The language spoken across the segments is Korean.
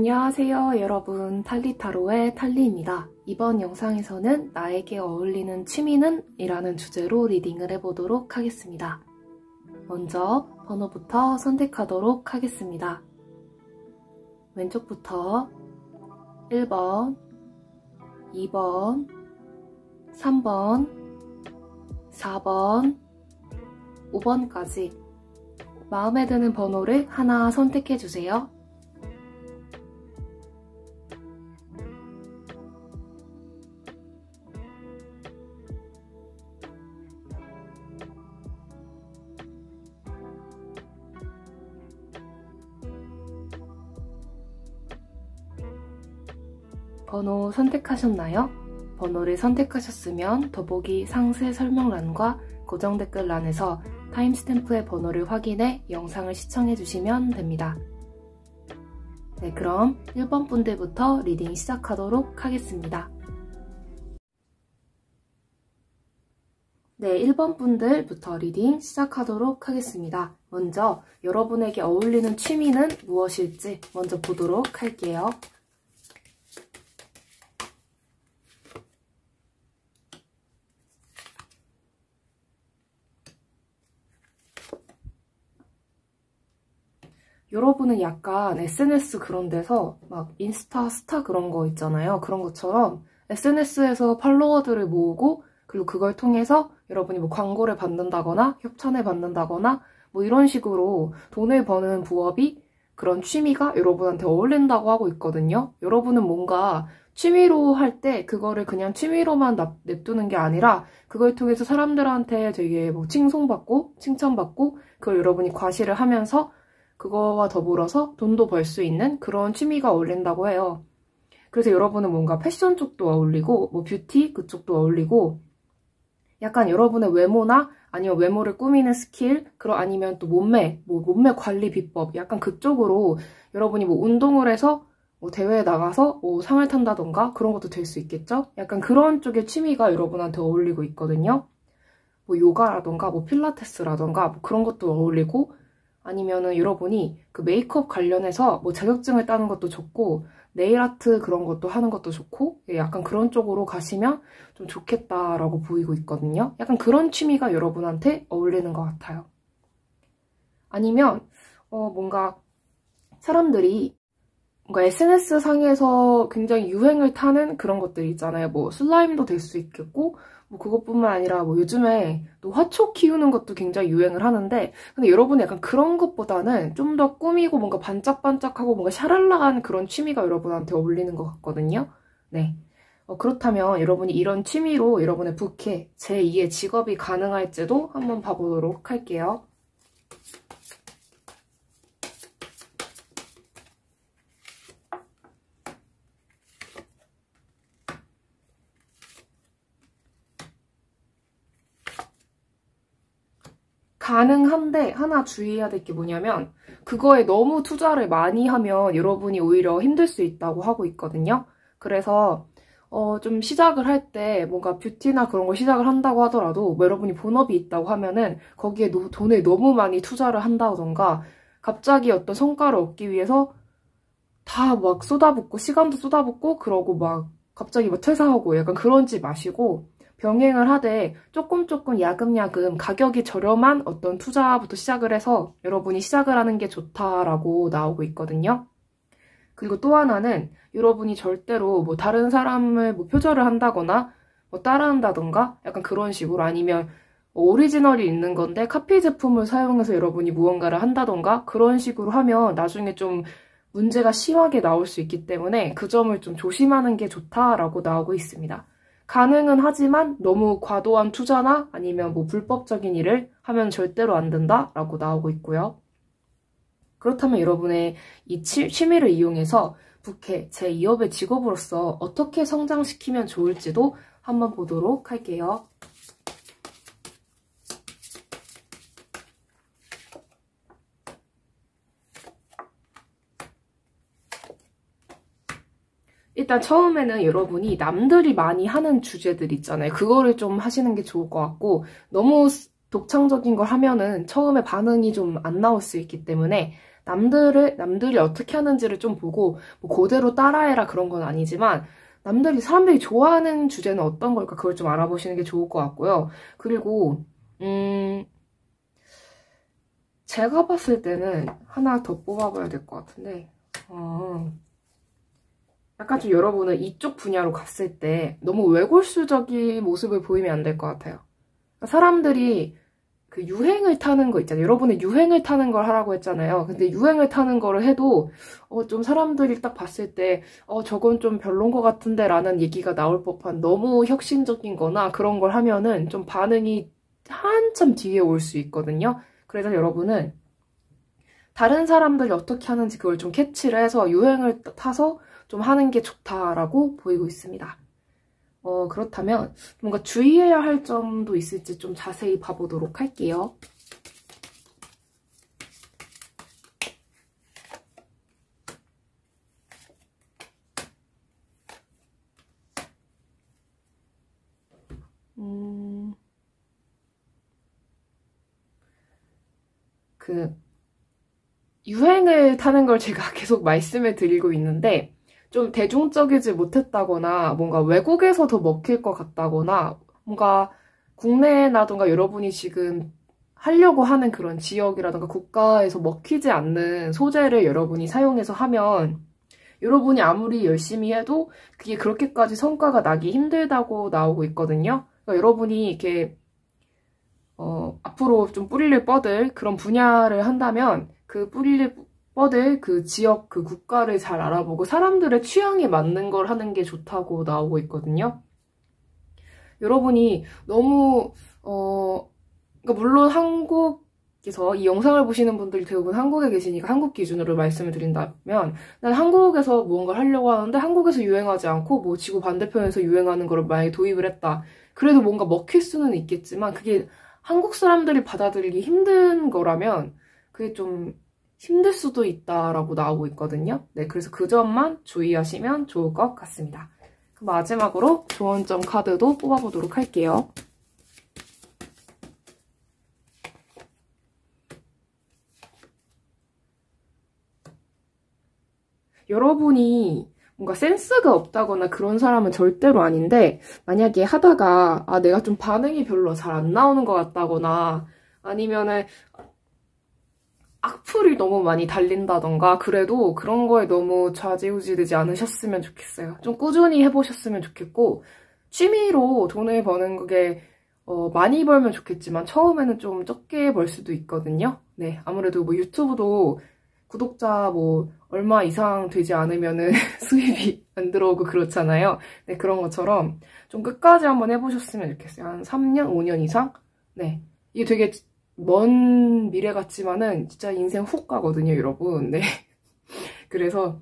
안녕하세요 여러분, 탈리타로의 탈리입니다. 이번 영상에서는 나에게 어울리는 취미는? 이라는 주제로 리딩을 해보도록 하겠습니다. 먼저 번호부터 선택하도록 하겠습니다. 왼쪽부터 1번, 2번, 3번, 4번, 5번까지 마음에 드는 번호를 하나 선택해주세요. 번호 선택하셨나요? 번호를 선택하셨으면 더보기 상세 설명란과 고정 댓글란에서 타임스탬프의 번호를 확인해 영상을 시청해주시면 됩니다. 네, 그럼 1번 분들부터 리딩 시작하도록 하겠습니다. 네, 1번 분들부터 리딩 시작하도록 하겠습니다. 먼저 여러분에게 어울리는 취미는 무엇일지 먼저 보도록 할게요. 여러분은 약간 SNS 그런 데서 막 인스타 스타 그런 거 있잖아요. 그런 것처럼 SNS에서 팔로워들을 모으고 그리고 그걸 통해서 여러분이 뭐 광고를 받는다거나 협찬을 받는다거나 뭐 이런 식으로 돈을 버는 부업이 그런 취미가 여러분한테 어울린다고 하고 있거든요. 여러분은 뭔가 취미로 할 때 그거를 그냥 취미로만 냅두는 게 아니라 그걸 통해서 사람들한테 되게 뭐 칭송받고 칭찬받고 그걸 여러분이 과시를 하면서 그거와 더불어서 돈도 벌 수 있는 그런 취미가 어울린다고 해요. 그래서 여러분은 뭔가 패션 쪽도 어울리고 뭐 뷰티 그쪽도 어울리고 약간 여러분의 외모나 아니면 외모를 꾸미는 스킬 아니면 또 몸매 관리 비법 약간 그쪽으로 여러분이 뭐 운동을 해서 뭐 대회에 나가서 뭐 상을 탄다던가 그런 것도 될 수 있겠죠? 약간 그런 쪽의 취미가 여러분한테 어울리고 있거든요. 뭐 요가라던가 뭐 필라테스라던가 뭐 그런 것도 어울리고 아니면은 여러분이 그 메이크업 관련해서 뭐 자격증을 따는 것도 좋고 네일 아트 그런 것도 하는 것도 좋고 약간 그런 쪽으로 가시면 좀 좋겠다라고 보이고 있거든요. 약간 그런 취미가 여러분한테 어울리는 것 같아요. 아니면 뭔가 사람들이 뭔가 SNS 상에서 굉장히 유행을 타는 그런 것들 있잖아요. 뭐 슬라임도 될 수 있겠고 뭐 그것뿐만 아니라 뭐 요즘에 또 화초 키우는 것도 굉장히 유행을 하는데 근데 여러분이 약간 그런 것보다는 좀 더 꾸미고 뭔가 반짝반짝하고 뭔가 샤랄라한 그런 취미가 여러분한테 어울리는 것 같거든요. 네. 그렇다면 여러분이 이런 취미로 여러분의 부캐, 제2의 직업이 가능할지도 한번 봐보도록 할게요. 가능한데 하나 주의해야 될 게 뭐냐면 그거에 너무 투자를 많이 하면 여러분이 오히려 힘들 수 있다고 하고 있거든요. 그래서 좀 시작을 할 때 뭔가 뷰티나 그런 걸 시작을 한다고 하더라도 뭐 여러분이 본업이 있다고 하면은 거기에 돈을 너무 많이 투자를 한다던가 갑자기 어떤 성과를 얻기 위해서 다 막 쏟아붓고 시간도 쏟아붓고 그러고 막 갑자기 막 퇴사하고 약간 그러지 마시고 병행을 하되 조금 야금야금 가격이 저렴한 어떤 투자부터 시작을 해서 여러분이 시작을 하는 게 좋다라고 나오고 있거든요. 그리고 또 하나는 여러분이 절대로 뭐 다른 사람을 뭐 표절을 한다거나 뭐 따라한다던가 약간 그런 식으로 아니면 오리지널이 있는 건데 카피 제품을 사용해서 여러분이 무언가를 한다던가 그런 식으로 하면 나중에 좀 문제가 심하게 나올 수 있기 때문에 그 점을 좀 조심하는 게 좋다라고 나오고 있습니다. 가능은 하지만 너무 과도한 투자나 아니면 뭐 불법적인 일을 하면 절대로 안 된다라고 나오고 있고요. 그렇다면 여러분의 이 취미를 이용해서 부캐, 제2업의 직업으로서 어떻게 성장시키면 좋을지도 한번 보도록 할게요. 일단 처음에는 여러분이 남들이 많이 하는 주제들 있잖아요. 그거를 좀 하시는 게 좋을 것 같고 너무 독창적인 걸 하면은 처음에 반응이 좀 안 나올 수 있기 때문에 남들이 어떻게 하는지를 좀 보고, 뭐 그대로 따라해라 그런 건 아니지만, 사람들이 좋아하는 주제는 어떤 걸까? 그걸 좀 알아보시는 게 좋을 것 같고요. 그리고, 제가 봤을 때는 하나 더 뽑아봐야 될 것 같은데, 약간 좀 여러분은 이쪽 분야로 갔을 때 너무 외골수적인 모습을 보이면 안 될 것 같아요. 그러니까 사람들이 그 유행을 타는 거 있잖아요. 여러분은 유행을 타는 걸 하라고 했잖아요. 근데 유행을 타는 거를 해도 좀 사람들이 딱 봤을 때 저건 좀 별론 것 같은데 라는 얘기가 나올 법한 너무 혁신적인 거나 그런 걸 하면은 좀 반응이 한참 뒤에 올 수 있거든요. 그래서 여러분은 다른 사람들이 어떻게 하는지 그걸 좀 캐치를 해서 유행을 타서 좀 하는 게 좋다라고 보이고 있습니다. 그렇다면 뭔가 주의해야 할 점도 있을지 좀 자세히 봐보도록 할게요. 유행을 타는 걸 제가 계속 말씀을 드리고 있는데 좀 대중적이지 못했다거나 뭔가 외국에서 더 먹힐 것 같다거나 뭔가 국내라던가 여러분이 지금 하려고 하는 그런 지역이라던가 국가에서 먹히지 않는 소재를 여러분이 사용해서 하면 여러분이 아무리 열심히 해도 그게 그렇게까지 성과가 나기 힘들다고 나오고 있거든요. 그러니까 여러분이 이렇게 앞으로 좀 뿌리를 뻗을 그런 분야를 한다면 그 뿌리를 뻗을 그 지역, 그 국가를 잘 알아보고 사람들의 취향에 맞는 걸 하는 게 좋다고 나오고 있거든요. 여러분이 너무 그러니까 물론 한국에서 이 영상을 보시는 분들이 대부분 한국에 계시니까 한국 기준으로 말씀을 드린다면 난 한국에서 무언가를 하려고 하는데 한국에서 유행하지 않고 뭐 지구 반대편에서 유행하는 거를 만약에 도입을 했다. 그래도 뭔가 먹힐 수는 있겠지만 그게 한국 사람들이 받아들이기 힘든 거라면 그게 좀 힘들 수도 있다라고 나오고 있거든요. 네, 그래서 그 점만 주의하시면 좋을 것 같습니다. 마지막으로 조언점 카드도 뽑아보도록 할게요. 여러분이 뭔가 센스가 없다거나 그런 사람은 절대로 아닌데 만약에 하다가 내가 좀 반응이 별로 잘 안 나오는 것 같다거나 아니면은 악플이 너무 많이 달린다던가 그래도 그런 거에 너무 좌지우지되지 않으셨으면 좋겠어요. 좀 꾸준히 해보셨으면 좋겠고 취미로 돈을 버는 게 많이 벌면 좋겠지만 처음에는 좀 적게 벌 수도 있거든요. 네, 아무래도 뭐 유튜브도 구독자 뭐 얼마 이상 되지 않으면은 수입이 안 들어오고 그렇잖아요. 네, 그런 것처럼 좀 끝까지 한번 해보셨으면 좋겠어요. 한 3년, 5년 이상? 네, 이게 되게 먼 미래 같지만은 진짜 인생 훅 가거든요, 여러분. 네. 그래서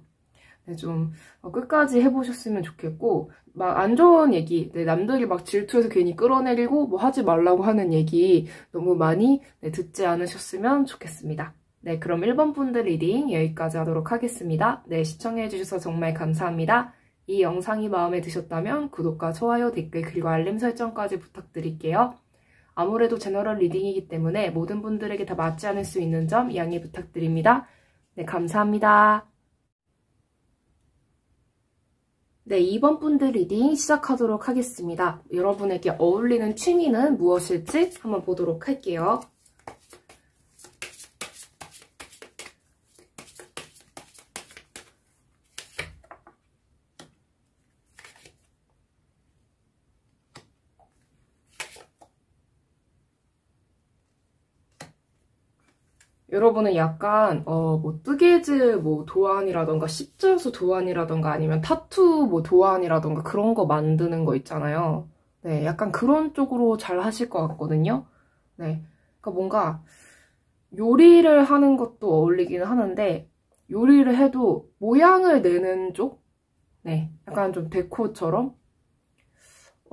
네, 좀 끝까지 해보셨으면 좋겠고 막 안 좋은 얘기, 네, 남들이 막 질투해서 괜히 끌어내리고 뭐 하지 말라고 하는 얘기 너무 많이 듣지 않으셨으면 좋겠습니다. 네, 그럼 1번 분들 리딩 여기까지 하도록 하겠습니다. 네, 시청해주셔서 정말 감사합니다. 이 영상이 마음에 드셨다면 구독과 좋아요, 댓글, 그리고 알림 설정까지 부탁드릴게요. 아무래도 제너럴 리딩이기 때문에 모든 분들에게 다 맞지 않을 수 있는 점 양해 부탁드립니다. 네, 감사합니다. 네, 2번 분들 리딩 시작하도록 하겠습니다. 여러분에게 어울리는 취미는 무엇일지 한번 보도록 할게요. 여러분은 약간 뭐 뜨개질 뭐 도안이라던가 십자수 도안이라던가 아니면 타투 뭐 도안이라던가 그런 거 만드는 거 있잖아요. 네, 약간 그런 쪽으로 잘 하실 것 같거든요. 네, 그러니까 뭔가 요리를 하는 것도 어울리기는 하는데 요리를 해도 모양을 내는 쪽? 네, 약간 좀 데코처럼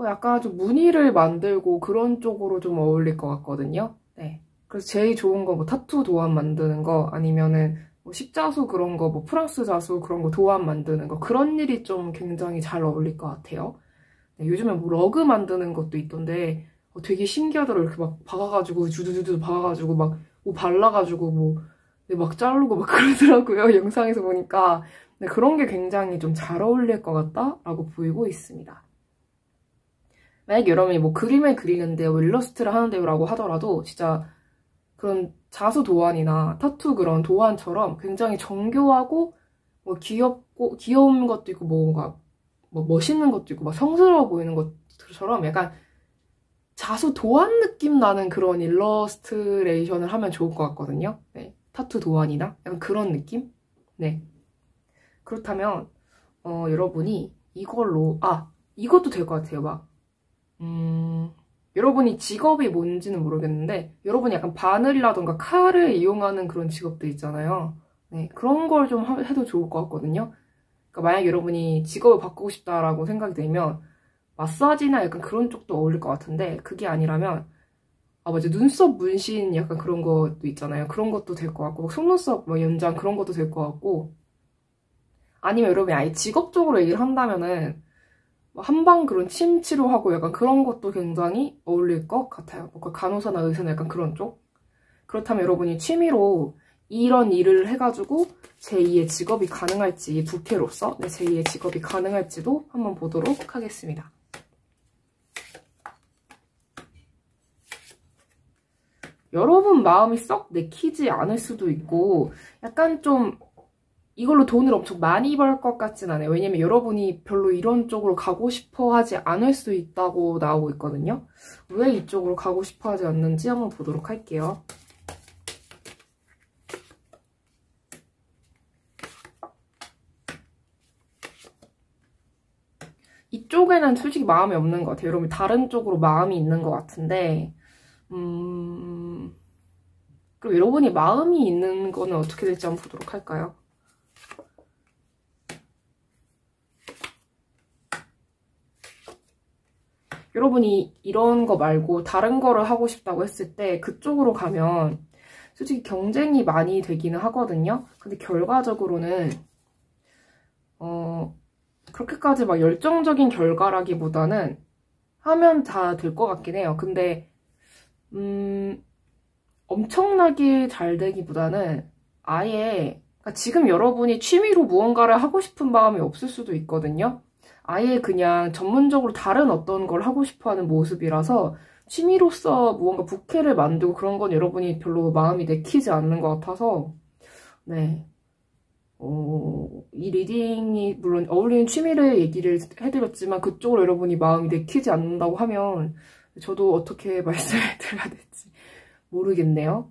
약간 좀 무늬를 만들고 그런 쪽으로 좀 어울릴 것 같거든요. 네. 그래서 제일 좋은 거 뭐 타투 도안 만드는 거 아니면은 뭐 십자수 그런 거 뭐 프랑스 자수 그런 거 도안 만드는 거 그런 일이 좀 굉장히 잘 어울릴 것 같아요. 네, 요즘에 뭐 러그 만드는 것도 있던데 되게 신기하더라고요. 이렇게 막 박아가지고 주두주두 박아가지고 막 뭐 발라가지고 뭐 네, 막 자르고 막 그러더라고요. 영상에서 보니까. 네, 그런 게 굉장히 좀 잘 어울릴 것 같다라고 보이고 있습니다. 만약 여러분이 뭐 그림을 그리는데요, 뭐 일러스트를 하는데요 라고 하더라도 진짜 그런 자수 도안이나 타투 그런 도안처럼 굉장히 정교하고 뭐 귀엽고 귀여운 것도 있고 뭔가 뭐 멋있는 것도 있고 막 성스러워 보이는 것처럼 약간 자수 도안 느낌 나는 그런 일러스트레이션을 하면 좋을 것 같거든요. 네, 타투 도안이나 약간 그런 느낌? 네. 그렇다면 여러분이 이걸로 이것도 될 것 같아요. 막 여러분이 직업이 뭔지는 모르겠는데 여러분이 약간 바늘이라던가 칼을 이용하는 그런 직업들 있잖아요. 네, 그런 걸 좀 해도 좋을 것 같거든요. 그러니까 만약 여러분이 직업을 바꾸고 싶다라고 생각이 들면 마사지나 약간 그런 쪽도 어울릴 것 같은데 그게 아니라면 맞아, 눈썹 문신 약간 그런 것도 있잖아요. 그런 것도 될 것 같고 막 속눈썹 막 연장 그런 것도 될 것 같고 아니면 여러분이 아예 직업적으로 얘기를 한다면은 한방 그런 침 치료하고 약간 그런 것도 굉장히 어울릴 것 같아요. 뭔가 간호사나 의사나 약간 그런 쪽. 그렇다면 여러분이 취미로 이런 일을 해가지고 제2의 직업이 가능할지 부캐로서 제2의 직업이 가능할지도 한번 보도록 하겠습니다. 여러분 마음이 썩 내키지 않을 수도 있고 약간 좀 이걸로 돈을 엄청 많이 벌 것 같진 않아요. 왜냐면 여러분이 별로 이런 쪽으로 가고 싶어 하지 않을 수 있다고 나오고 있거든요. 왜 이쪽으로 가고 싶어 하지 않는지 한번 보도록 할게요. 이쪽에는 솔직히 마음이 없는 것 같아요. 여러분 다른 쪽으로 마음이 있는 것 같은데 그리고 여러분이 마음이 있는 거는 어떻게 될지 한번 보도록 할까요? 여러분이 이런 거 말고 다른 거를 하고 싶다고 했을 때 그쪽으로 가면 솔직히 경쟁이 많이 되기는 하거든요. 근데 결과적으로는 그렇게까지 막 열정적인 결과라기보다는 하면 다 될 것 같긴 해요. 근데 엄청나게 잘 되기보다는 아예 그러니까 지금 여러분이 취미로 무언가를 하고 싶은 마음이 없을 수도 있거든요. 아예 그냥 전문적으로 다른 어떤 걸 하고 싶어하는 모습이라서 취미로서 무언가 부캐를 만들고 그런 건 여러분이 별로 마음이 내키지 않는 것 같아서 네. 이 리딩이 물론 어울리는 취미를 얘기를 해드렸지만 그쪽으로 여러분이 마음이 내키지 않는다고 하면 저도 어떻게 말씀을 드려야 될지 모르겠네요.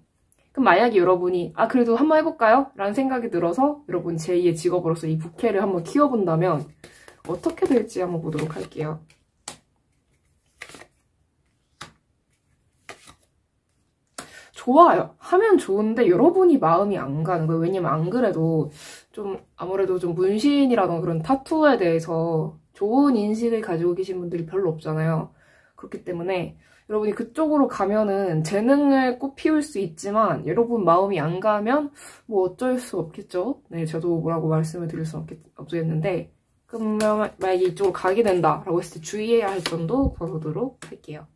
그럼 만약에 여러분이 그래도 한번 해볼까요? 라는 생각이 들어서 여러분 제2의 직업으로서 이 부캐를 한번 키워본다면 어떻게 될지 한번 보도록 할게요. 좋아요. 하면 좋은데 여러분이 마음이 안 가는 거예요. 왜냐면 안 그래도 좀 아무래도 좀 문신이라던가 그런 타투에 대해서 좋은 인식을 가지고 계신 분들이 별로 없잖아요. 그렇기 때문에 여러분이 그쪽으로 가면은 재능을 꽃피울 수 있지만 여러분 마음이 안 가면 뭐 어쩔 수 없겠죠. 네, 저도 뭐라고 말씀을 드릴 수 없겠는데 그러면 만약에 이쪽으로 가게 된다라고 했을 때 주의해야 할 점도 보도록 할게요.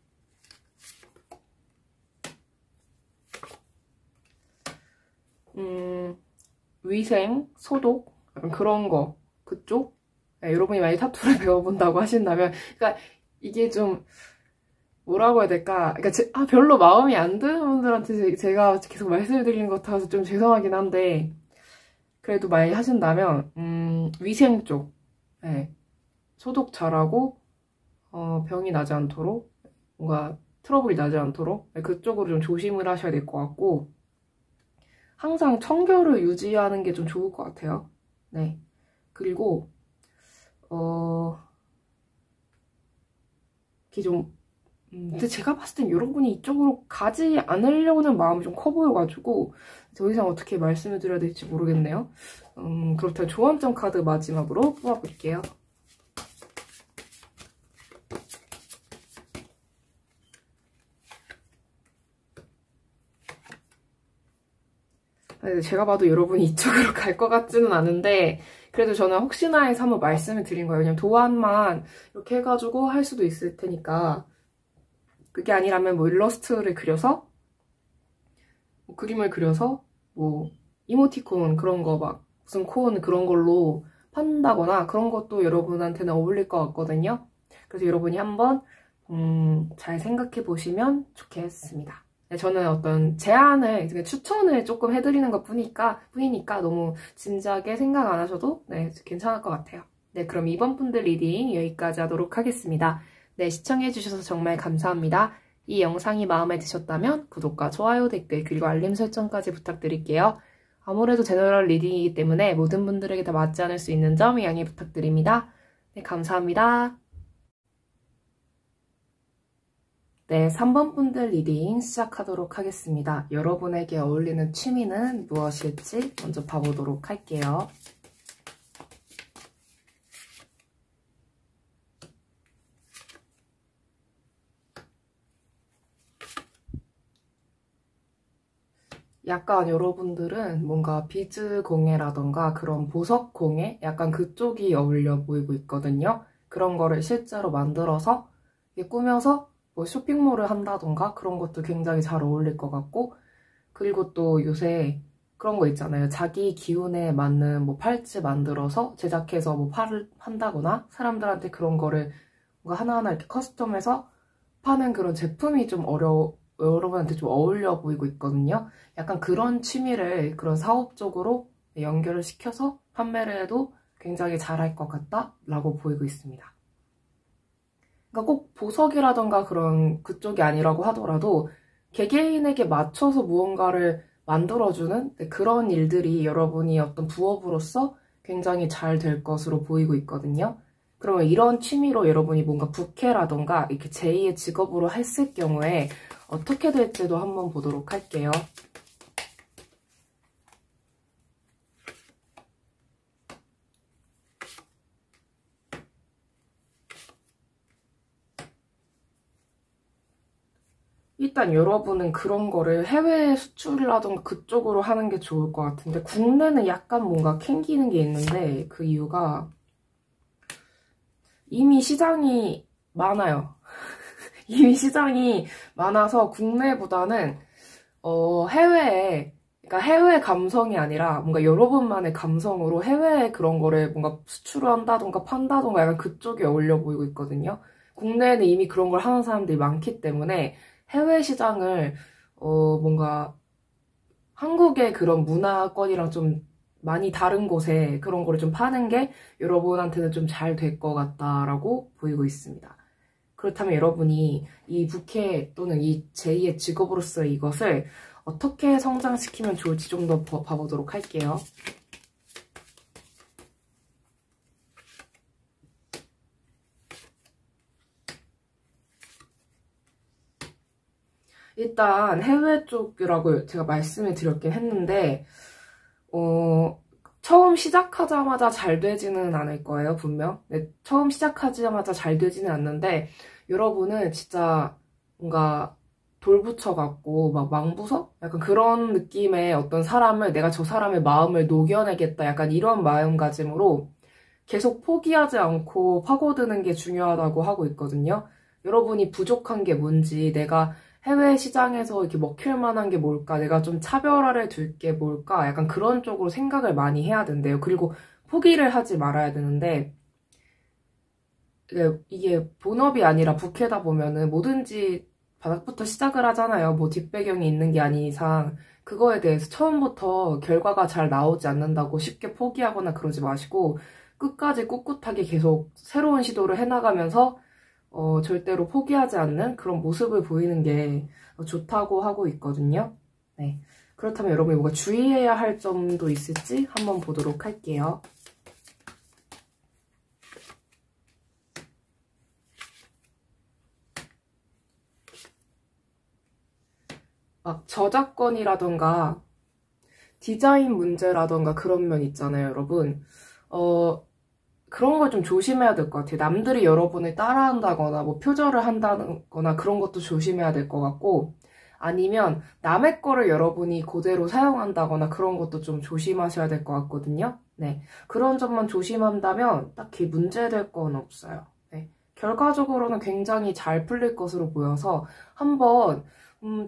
위생, 소독, 약간 그런 거, 그쪽? 네, 여러분이 만약에 타투를 배워본다고 하신다면, 그러니까 이게 좀, 뭐라고 해야 될까? 그러니까 별로 마음이 안 드는 분들한테 제가 계속 말씀을 드리는 것 같아서 좀 죄송하긴 한데, 그래도 만약에 하신다면, 위생 쪽, 네, 소독 잘하고, 병이 나지 않도록, 뭔가 트러블이 나지 않도록, 네, 그쪽으로 좀 조심을 하셔야 될 것 같고, 항상 청결을 유지하는 게 좀 좋을 것 같아요. 네. 그리고, 이게 좀, 근데 제가 봤을 땐 여러분이 이쪽으로 가지 않으려는 마음이 좀 커 보여가지고, 더 이상 어떻게 말씀을 드려야 될지 모르겠네요. 그렇다면 조언점 카드 마지막으로 뽑아볼게요. 제가 봐도 여러분이 이쪽으로 갈 것 같지는 않은데 그래도 저는 혹시나 해서 한번 말씀을 드린 거예요. 왜냐면 도안만 이렇게 해가지고 할 수도 있을 테니까 그게 아니라면 뭐 일러스트를 그려서 뭐 그림을 그려서 뭐 이모티콘 그런 거 막 무슨 콘 그런 걸로 판다거나 그런 것도 여러분한테는 어울릴 것 같거든요. 그래서 여러분이 한번 잘 생각해 보시면 좋겠습니다. 네, 저는 어떤 제안을, 추천을 조금 해드리는 것 뿐이니까 너무 진지하게 생각 안 하셔도 네, 괜찮을 것 같아요. 네, 그럼 이번 분들 리딩 여기까지 하도록 하겠습니다. 네, 시청해주셔서 정말 감사합니다. 이 영상이 마음에 드셨다면 구독과 좋아요, 댓글, 그리고 알림 설정까지 부탁드릴게요. 아무래도 제너럴 리딩이기 때문에 모든 분들에게 다 맞지 않을 수 있는 점 양해 부탁드립니다. 네, 감사합니다. 네, 3번 분들 리딩 시작하도록 하겠습니다. 여러분에게 어울리는 취미는 무엇일지 먼저 봐보도록 할게요. 약간 여러분들은 뭔가 비즈 공예라던가 그런 보석 공예? 약간 그쪽이 어울려 보이고 있거든요. 그런 거를 실제로 만들어서 꾸며서 뭐 쇼핑몰을 한다던가 그런 것도 굉장히 잘 어울릴 것 같고, 그리고 또 요새 그런 거 있잖아요. 자기 기운에 맞는 뭐 팔찌 만들어서 제작해서 뭐 판다거나 사람들한테 그런 거를 뭔가 하나하나 이렇게 커스텀해서 파는 그런 제품이 좀 여러분한테 좀 어울려 보이고 있거든요. 약간 그런 취미를 그런 사업적으로 연결을 시켜서 판매를 해도 굉장히 잘할 것 같다라고 보이고 있습니다. 그러니까 꼭 보석이라던가 그런 그쪽이 아니라고 하더라도 개개인에게 맞춰서 무언가를 만들어주는 그런 일들이 여러분이 어떤 부업으로서 굉장히 잘 될 것으로 보이고 있거든요. 그러면 이런 취미로 여러분이 뭔가 부캐라던가 이렇게 제2의 직업으로 했을 경우에 어떻게 될지도 한번 보도록 할게요. 일단 여러분은 그런 거를 해외 수출이라던가 그쪽으로 하는 게 좋을 것 같은데, 국내는 약간 뭔가 캥기는 게 있는데, 그 이유가 이미 시장이 많아요. 이미 시장이 많아서 국내보다는 그러니까 해외 감성이 아니라 뭔가 여러분만의 감성으로 해외에 그런 거를 뭔가 수출을 한다던가 판다던가 약간 그쪽이 어울려 보이고 있거든요. 국내에는 이미 그런 걸 하는 사람들이 많기 때문에 해외 시장을 뭔가 한국의 그런 문화권이랑 좀 많이 다른 곳에 그런 거를 좀 파는 게 여러분한테는 좀 잘 될 것 같다라고 보이고 있습니다. 그렇다면 여러분이 이 부캐 또는 이 제2의 직업으로서의 이것을 어떻게 성장시키면 좋을지 좀 더 봐보도록 할게요. 일단 해외 쪽이라고 제가 말씀을 드렸긴 했는데 처음 시작하자마자 잘 되지는 않을 거예요, 분명. 네, 처음 시작하자마자 잘 되지는 않는데 여러분은 진짜 뭔가 돌부처 같고 막 망부서? 약간 그런 느낌의 어떤 사람을 내가 저 사람의 마음을 녹여내겠다 약간 이런 마음가짐으로 계속 포기하지 않고 파고드는 게 중요하다고 하고 있거든요. 여러분이 부족한 게 뭔지, 내가 해외 시장에서 이렇게 먹힐 만한 게 뭘까, 내가 좀 차별화를 둘 게 뭘까, 약간 그런 쪽으로 생각을 많이 해야 된대요. 그리고 포기를 하지 말아야 되는데, 이게 본업이 아니라 부캐다 보면은 뭐든지 바닥부터 시작을 하잖아요. 뭐 뒷배경이 있는 게 아닌 이상 그거에 대해서 처음부터 결과가 잘 나오지 않는다고 쉽게 포기하거나 그러지 마시고 끝까지 꿋꿋하게 계속 새로운 시도를 해나가면서 절대로 포기하지 않는 그런 모습을 보이는 게 좋다고 하고 있거든요. 네. 그렇다면 여러분이 뭔가 주의해야 할 점도 있을지 한번 보도록 할게요. 막 저작권이라던가 디자인 문제라던가 그런 면 있잖아요, 여러분. 그런 걸 좀 조심해야 될 것 같아요. 남들이 여러분을 따라한다거나 뭐 표절을 한다거나 그런 것도 조심해야 될 것 같고, 아니면 남의 거를 여러분이 그대로 사용한다거나 그런 것도 좀 조심하셔야 될 것 같거든요. 네, 그런 점만 조심한다면 딱히 문제될 건 없어요. 네, 결과적으로는 굉장히 잘 풀릴 것으로 보여서 한번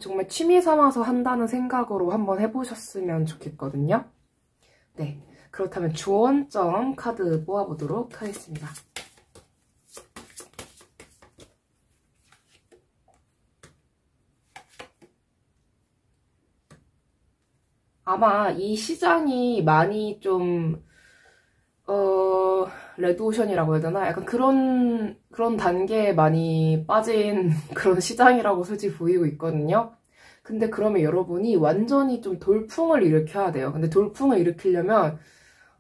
정말 취미 삼아서 한다는 생각으로 한번 해보셨으면 좋겠거든요. 네, 그렇다면 주원점 카드 모아보도록 하겠습니다. 아마 이 시장이 많이 좀 레드오션이라고 해야 되나? 약간 그런 단계에 많이 빠진 그런 시장이라고 솔직히 보이고 있거든요. 근데 그러면 여러분이 완전히 좀 돌풍을 일으켜야 돼요. 근데 돌풍을 일으키려면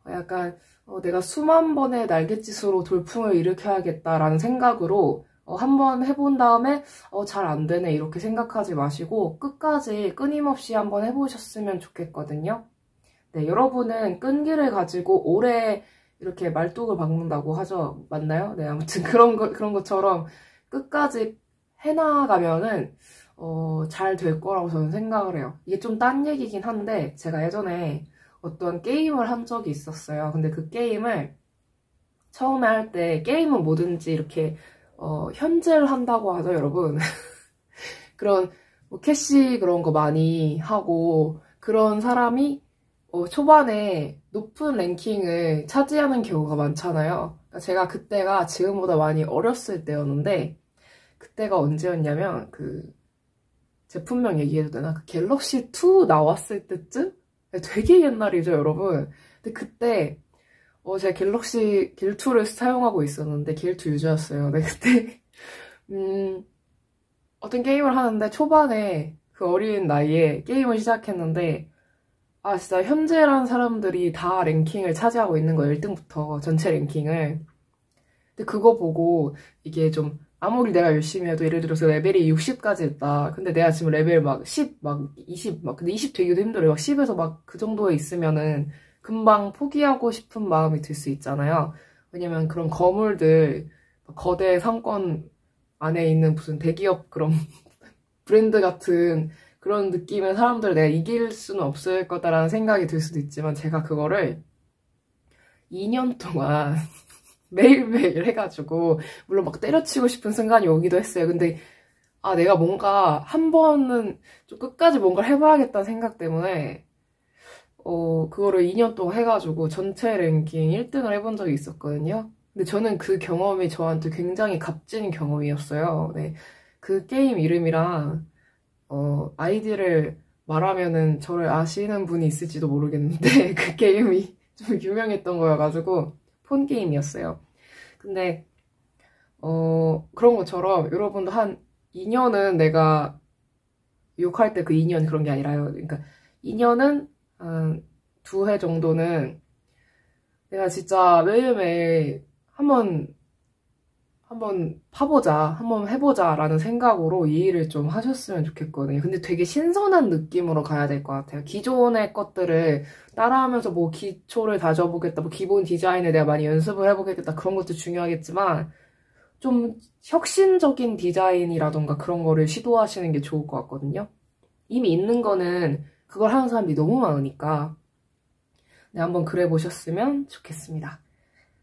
약간 내가 수만 번의 날갯짓으로 돌풍을 일으켜야겠다라는 생각으로 한번 해본 다음에 잘 안 되네 이렇게 생각하지 마시고 끝까지 끊임없이 한번 해보셨으면 좋겠거든요. 네, 여러분은 끈기를 가지고 오래 이렇게 말뚝을 박는다고 하죠. 맞나요? 네, 아무튼 그런 것처럼 끝까지 해나가면은 잘 될 거라고 저는 생각을 해요. 이게 좀 딴 얘기긴 한데 제가 예전에 어떤 게임을 한 적이 있었어요. 근데 그 게임을 처음에 할 때 게임은 뭐든지 이렇게 현질 한다고 하죠, 여러분. 그런 뭐 캐시 그런 거 많이 하고 그런 사람이 초반에 높은 랭킹을 차지하는 경우가 많잖아요. 그러니까 제가 그때가 지금보다 많이 어렸을 때였는데 그때가 언제였냐면 그 제품명 얘기해도 되나? 그 갤럭시 2 나왔을 때쯤? 되게 옛날이죠, 여러분. 근데 그때 제가 갤럭시 길2를 사용하고 있었는데 길2 유저였어요. 근데 그때 어떤 게임을 하는데 초반에 그 어린 나이에 게임을 시작했는데 진짜 현재란 사람들이 다 랭킹을 차지하고 있는 거예요. 1등부터 전체 랭킹을. 근데 그거 보고 이게 좀 아무리 내가 열심히 해도 예를 들어서 레벨이 60까지 했다. 근데 내가 지금 레벨 막 10, 막 20, 막 근데 20 되기도 힘들어요. 막 10에서 막 그 정도에 있으면은 금방 포기하고 싶은 마음이 들 수 있잖아요. 왜냐면 그런 거물들, 거대 상권 안에 있는 무슨 대기업 그런 브랜드 같은 그런 느낌의 사람들을 내가 이길 수는 없을 거다라는 생각이 들 수도 있지만 제가 그거를 2년 동안 매일매일 해가지고 물론 막 때려치고 싶은 순간이 오기도 했어요. 근데 내가 뭔가 한 번은 좀 끝까지 뭔가를 해봐야겠다는 생각 때문에 그거를 2년 동안 해가지고 전체 랭킹 1등을 해본 적이 있었거든요. 근데 저는 그 경험이 저한테 굉장히 값진 경험이었어요. 네. 그 게임 이름이랑 아이디를 말하면은 저를 아시는 분이 있을지도 모르겠는데 그 게임이 좀 유명했던 거여가지고 폰 게임이었어요. 근데 그런 것처럼 여러분도 한 2년은 내가 욕할 때 그 2년 그런 게 아니라요. 그러니까 2년은 한 2회 정도는 내가 진짜 매일매일 한번 파보자, 한번 해보자 라는 생각으로 이 일을 좀 하셨으면 좋겠거든요. 근데 되게 신선한 느낌으로 가야 될 것 같아요. 기존의 것들을 따라하면서 뭐 기초를 다져보겠다, 뭐 기본 디자인을 내가 많이 연습을 해보겠다, 그런 것도 중요하겠지만 좀 혁신적인 디자인이라던가 그런 거를 시도하시는 게 좋을 것 같거든요. 이미 있는 거는 그걸 하는 사람들이 너무 많으니까 네, 한번 그려보셨으면 좋겠습니다.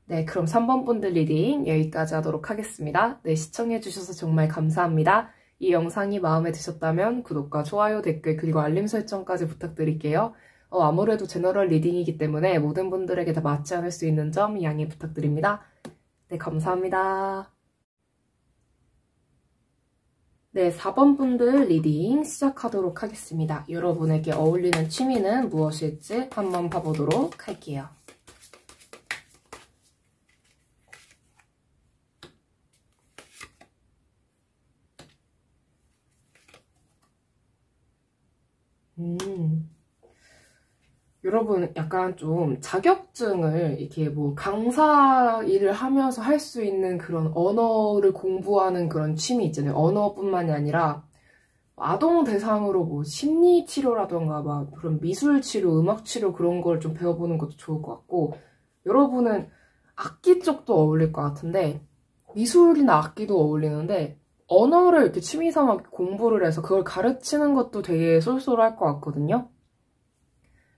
네, 그럼 3번 분들 리딩 여기까지 하도록 하겠습니다. 네, 시청해주셔서 정말 감사합니다. 이 영상이 마음에 드셨다면 구독과 좋아요, 댓글, 그리고 알림 설정까지 부탁드릴게요. 아무래도 제너럴 리딩이기 때문에 모든 분들에게 다 맞지 않을 수 있는 점 양해 부탁드립니다. 네, 감사합니다. 네, 4번 분들 리딩 시작하도록 하겠습니다. 여러분에게 어울리는 취미는 무엇일지 한번 봐보도록 할게요. 여러분 약간 좀 자격증을 이렇게 뭐 강사 일을 하면서 할 수 있는 그런 언어를 공부하는 그런 취미 있잖아요. 언어뿐만이 아니라 아동 대상으로 뭐 심리 치료라던가 막 그런 미술 치료, 음악 치료 그런 걸 좀 배워보는 것도 좋을 것 같고 여러분은 악기 쪽도 어울릴 것 같은데 미술이나 악기도 어울리는데 언어를 이렇게 취미 삼아 공부를 해서 그걸 가르치는 것도 되게 쏠쏠할 것 같거든요.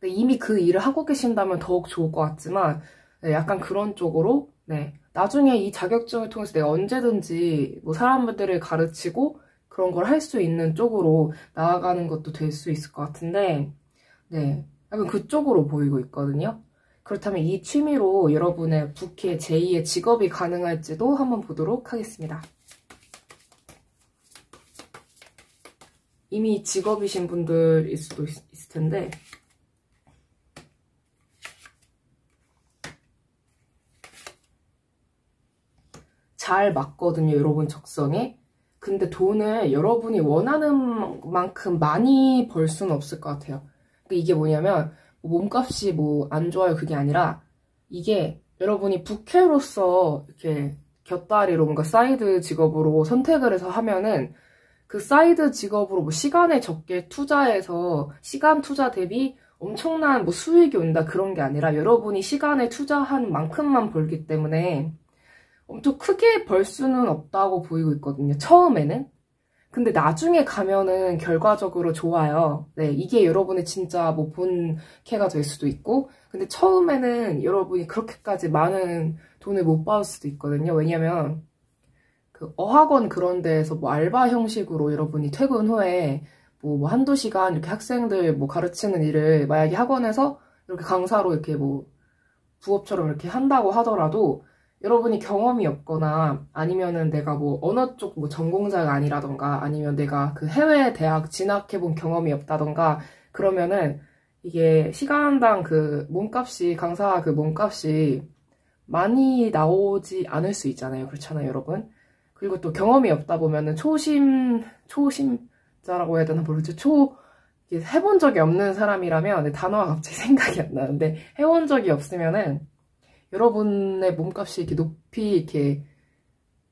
이미 그 일을 하고 계신다면 더욱 좋을 것 같지만 네, 약간 그런 쪽으로 네, 나중에 이 자격증을 통해서 내가 언제든지 뭐 사람들을 가르치고 그런 걸 할 수 있는 쪽으로 나아가는 것도 될 수 있을 것 같은데, 네, 약간 그쪽으로 보이고 있거든요. 그렇다면 이 취미로 여러분의 부캐 제2의 직업이 가능할지도 한번 보도록 하겠습니다. 이미 직업이신 분들일 수도 있을 텐데, 잘 맞거든요, 여러분 적성에. 근데 돈을 여러분이 원하는 만큼 많이 벌 수는 없을 것 같아요. 이게 뭐냐면 몸값이 뭐 안 좋아요 그게 아니라, 이게 여러분이 부캐로서 이렇게 곁다리로 뭔가 사이드 직업으로 선택을 해서 하면은, 그 사이드 직업으로 뭐 시간을 적게 투자해서 시간 투자 대비 엄청난 뭐 수익이 온다 그런 게 아니라, 여러분이 시간을 투자한 만큼만 벌기 때문에 엄청 크게 벌 수는 없다고 보이고 있거든요, 처음에는. 근데 나중에 가면은 결과적으로 좋아요. 네, 이게 여러분의 진짜 뭐 본캐가 될 수도 있고, 근데 처음에는 여러분이 그렇게까지 많은 돈을 못 받을 수도 있거든요. 왜냐면 그 어학원 그런 데에서 뭐 알바 형식으로 여러분이 퇴근 후에 뭐 한두 시간 이렇게 학생들 뭐 가르치는 일을 만약에 학원에서 이렇게 강사로 이렇게 뭐 부업처럼 이렇게 한다고 하더라도, 여러분이 경험이 없거나 아니면은 내가 뭐 언어 쪽 뭐 전공자가 아니라던가, 아니면 내가 그 해외 대학 진학해본 경험이 없다던가 그러면은 이게 시간당 그 몸값이, 강사 그 몸값이 많이 나오지 않을 수 있잖아요. 그렇잖아요, 여러분. 그리고 또 경험이 없다 보면은 초심자라고 해야 되나 모르겠죠. 이게 해본 적이 없는 사람이라면, 단어가 갑자기 생각이 안 나는데, 해본 적이 없으면은 여러분의 몸값이 이렇게 높이 이렇게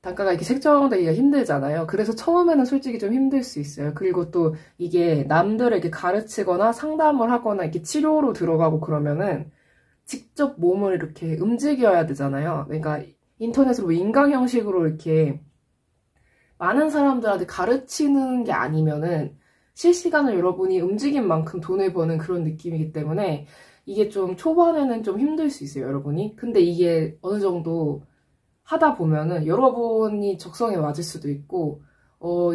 단가가 이렇게 책정되기가 힘들잖아요. 그래서 처음에는 솔직히 좀 힘들 수 있어요. 그리고 또 이게 남들에게 가르치거나 상담을 하거나 이렇게 치료로 들어가고 그러면은 직접 몸을 이렇게 움직여야 되잖아요. 그러니까 인터넷으로 뭐 인강 형식으로 이렇게 많은 사람들한테 가르치는 게 아니면은 실시간으로 여러분이 움직인 만큼 돈을 버는 그런 느낌이기 때문에 이게 좀 초반에는 좀 힘들 수 있어요, 여러분이. 근데 이게 어느 정도 하다 보면은 여러분이 적성에 맞을 수도 있고,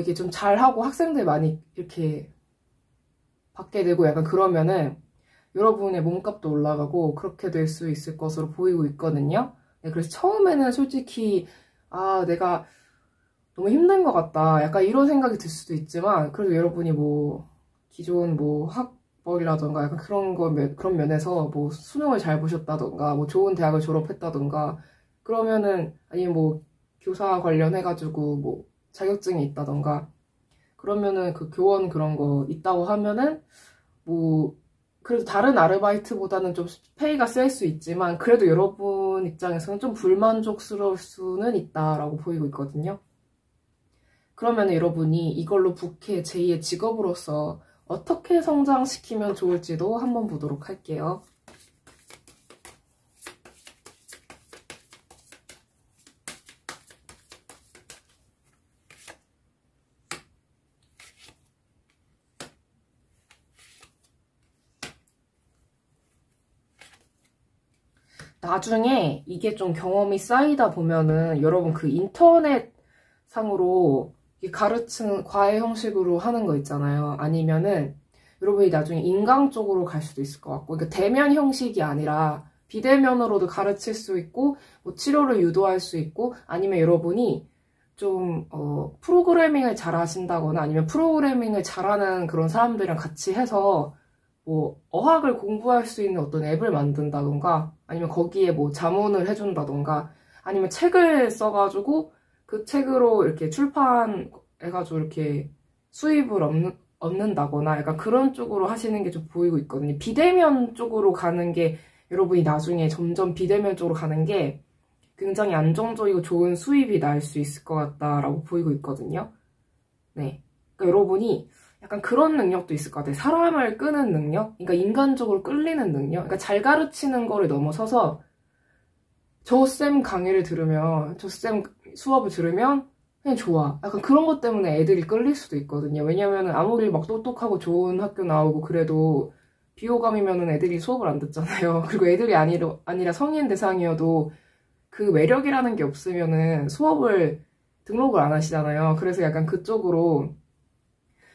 이게 좀 잘하고 학생들 많이 이렇게 받게 되고 약간 그러면은 여러분의 몸값도 올라가고 그렇게 될 수 있을 것으로 보이고 있거든요. 네, 그래서 처음에는 솔직히, 내가 너무 힘든 것 같다, 약간 이런 생각이 들 수도 있지만, 그래도 여러분이 뭐 기존 뭐 학벌이라던가 약간 그런 면에서 뭐 수능을 잘 보셨다던가 뭐 좋은 대학을 졸업했다던가 그러면은, 아니면 뭐 교사 관련해가지고 뭐 자격증이 있다던가 그러면은 그 교원 그런 거 있다고 하면은 뭐 그래도 다른 아르바이트보다는 좀 페이가 셀 수 있지만, 그래도 여러분 입장에서는 좀 불만족스러울 수는 있다라고 보이고 있거든요. 그러면 여러분이 이걸로 부캐 제2의 직업으로서 어떻게 성장시키면 좋을지도 한번 보도록 할게요. 나중에 이게 좀 경험이 쌓이다 보면은 여러분 그 인터넷 상으로 가르치는 과외 형식으로 하는 거 있잖아요. 아니면은 여러분이 나중에 인강 쪽으로 갈 수도 있을 것 같고, 그러니까 대면 형식이 아니라 비대면으로도 가르칠 수 있고 뭐 치료를 유도할 수 있고, 아니면 여러분이 좀 프로그래밍을 잘 하신다거나 아니면 프로그래밍을 잘하는 그런 사람들이랑 같이 해서 뭐 어학을 공부할 수 있는 어떤 앱을 만든다던가, 아니면 거기에 뭐 자문을 해준다던가, 아니면 책을 써가지고 그 책으로 이렇게 출판해가지고 이렇게 수입을 얻는다거나 약간 그런 쪽으로 하시는 게 좀 보이고 있거든요. 비대면 쪽으로 가는 게, 여러분이 나중에 점점 비대면 쪽으로 가는 게 굉장히 안정적이고 좋은 수입이 날 수 있을 것 같다라고 보이고 있거든요. 네. 그러니까 여러분이 약간 그런 능력도 있을 것 같아요. 사람을 끄는 능력? 그러니까 인간적으로 끌리는 능력? 그러니까 잘 가르치는 거를 넘어서서 저 쌤 강의를 들으면, 저 쌤 수업을 들으면 그냥 좋아. 약간 그런 것 때문에 애들이 끌릴 수도 있거든요. 왜냐면은 아무리 막 똑똑하고 좋은 학교 나오고 그래도 비호감이면은 애들이 수업을 안 듣잖아요. 그리고 애들이 아니라 성인 대상이어도 그 매력이라는 게 없으면은 수업을 등록을 안 하시잖아요. 그래서 약간 그쪽으로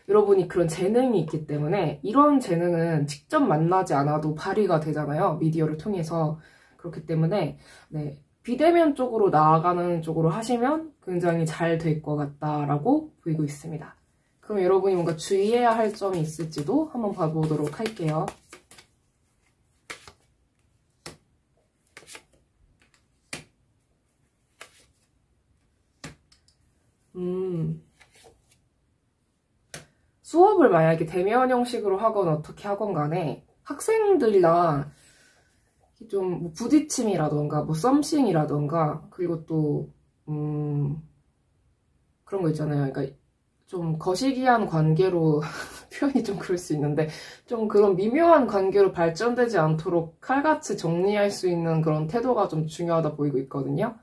여러분이 그런 재능이 있기 때문에 이런 재능은 직접 만나지 않아도 발휘가 되잖아요. 미디어를 통해서. 그렇기 때문에 네, 비대면 쪽으로 나아가는 쪽으로 하시면 굉장히 잘 될 것 같다라고 보이고 있습니다. 그럼 여러분이 뭔가 주의해야 할 점이 있을지도 한번 봐보도록 할게요. 수업을 만약에 대면 형식으로 하건 어떻게 하건 간에 학생들이랑 좀 부딪힘이라던가 뭐 썸씽이라던가 그리고 또 그런 거 있잖아요. 그러니까 좀 거시기한 관계로 표현이 좀 그럴 수 있는데 좀 그런 미묘한 관계로 발전되지 않도록 칼같이 정리할 수 있는 그런 태도가 좀 중요하다 보이고 있거든요.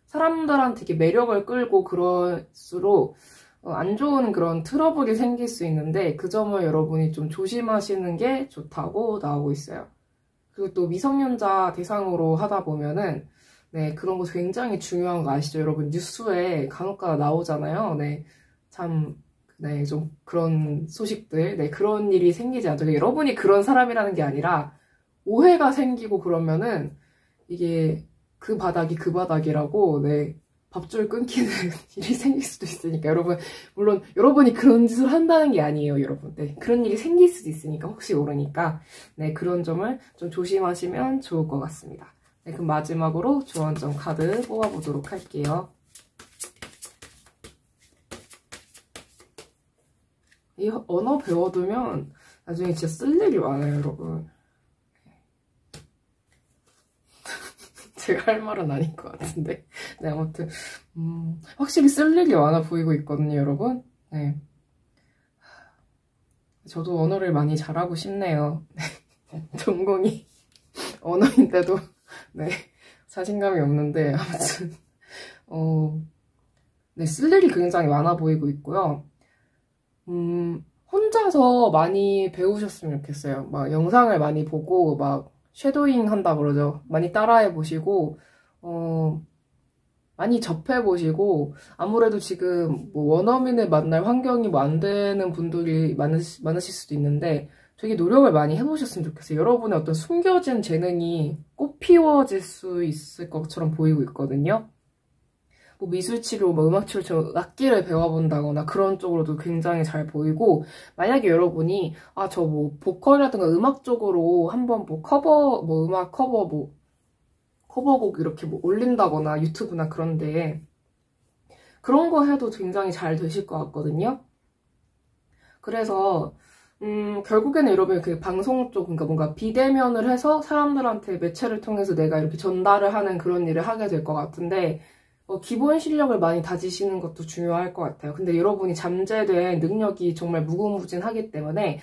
사람들한테 되게 매력을 끌고 그럴수록 안 좋은 그런 트러블이 생길 수 있는데 그 점을 여러분이 좀 조심하시는 게 좋다고 나오고 있어요. 그리고 또 미성년자 대상으로 하다 보면은 네, 그런 거 굉장히 중요한 거 아시죠? 여러분 뉴스에 간혹가다 나오잖아요. 네, 참 네, 좀 그런 소식들, 네, 그런 일이 생기지 않도록 여러분이 그런 사람이라는 게 아니라 오해가 생기고 그러면은 이게 그 바닥이 그 바닥이라고 네, 밥줄 끊기는 일이 생길 수도 있으니까 여러분 물론 여러분이 그런 짓을 한다는 게 아니에요 여러분. 네, 그런 일이 생길 수도 있으니까 혹시 모르니까 네, 그런 점을 좀 조심하시면 좋을 것 같습니다. 네, 그럼 마지막으로 조언점 카드 뽑아보도록 할게요. 이 언어 배워두면 나중에 진짜 쓸 일이 많아요 여러분. 제가 할 말은 아닌 것 같은데 네, 아무튼 확실히 쓸 일이 많아 보이고 있거든요 여러분. 네, 저도 언어를 많이 잘하고 싶네요. 전공이 언어인데도 네, 자신감이 없는데 아무튼 네, 쓸 일이 굉장히 많아 보이고 있고요. 혼자서 많이 배우셨으면 좋겠어요. 막 영상을 많이 보고 막 쉐도잉 한다 그러죠. 많이 따라해 보시고 많이 접해 보시고 아무래도 지금 뭐 원어민을 만날 환경이 뭐 안 되는 분들이 많으실 수도 있는데 되게 노력을 많이 해보셨으면 좋겠어요. 여러분의 어떤 숨겨진 재능이 꽃피워질 수 있을 것처럼 보이고 있거든요. 뭐 미술치료, 뭐 음악치료처럼 악기를 배워본다거나 그런 쪽으로도 굉장히 잘 보이고 만약에 여러분이 아, 저 뭐 보컬이라든가 음악 쪽으로 한번 뭐 커버, 뭐 음악 커버, 뭐 커버곡 이렇게 뭐 올린다거나 유튜브나 그런데 그런 거 해도 굉장히 잘 되실 것 같거든요. 그래서 결국에는 여러분 그 방송 쪽, 그러니까 뭔가 비대면을 해서 사람들한테 매체를 통해서 내가 이렇게 전달을 하는 그런 일을 하게 될 것 같은데 기본 실력을 많이 다지시는 것도 중요할 것 같아요. 근데 여러분이 잠재된 능력이 정말 무궁무진하기 때문에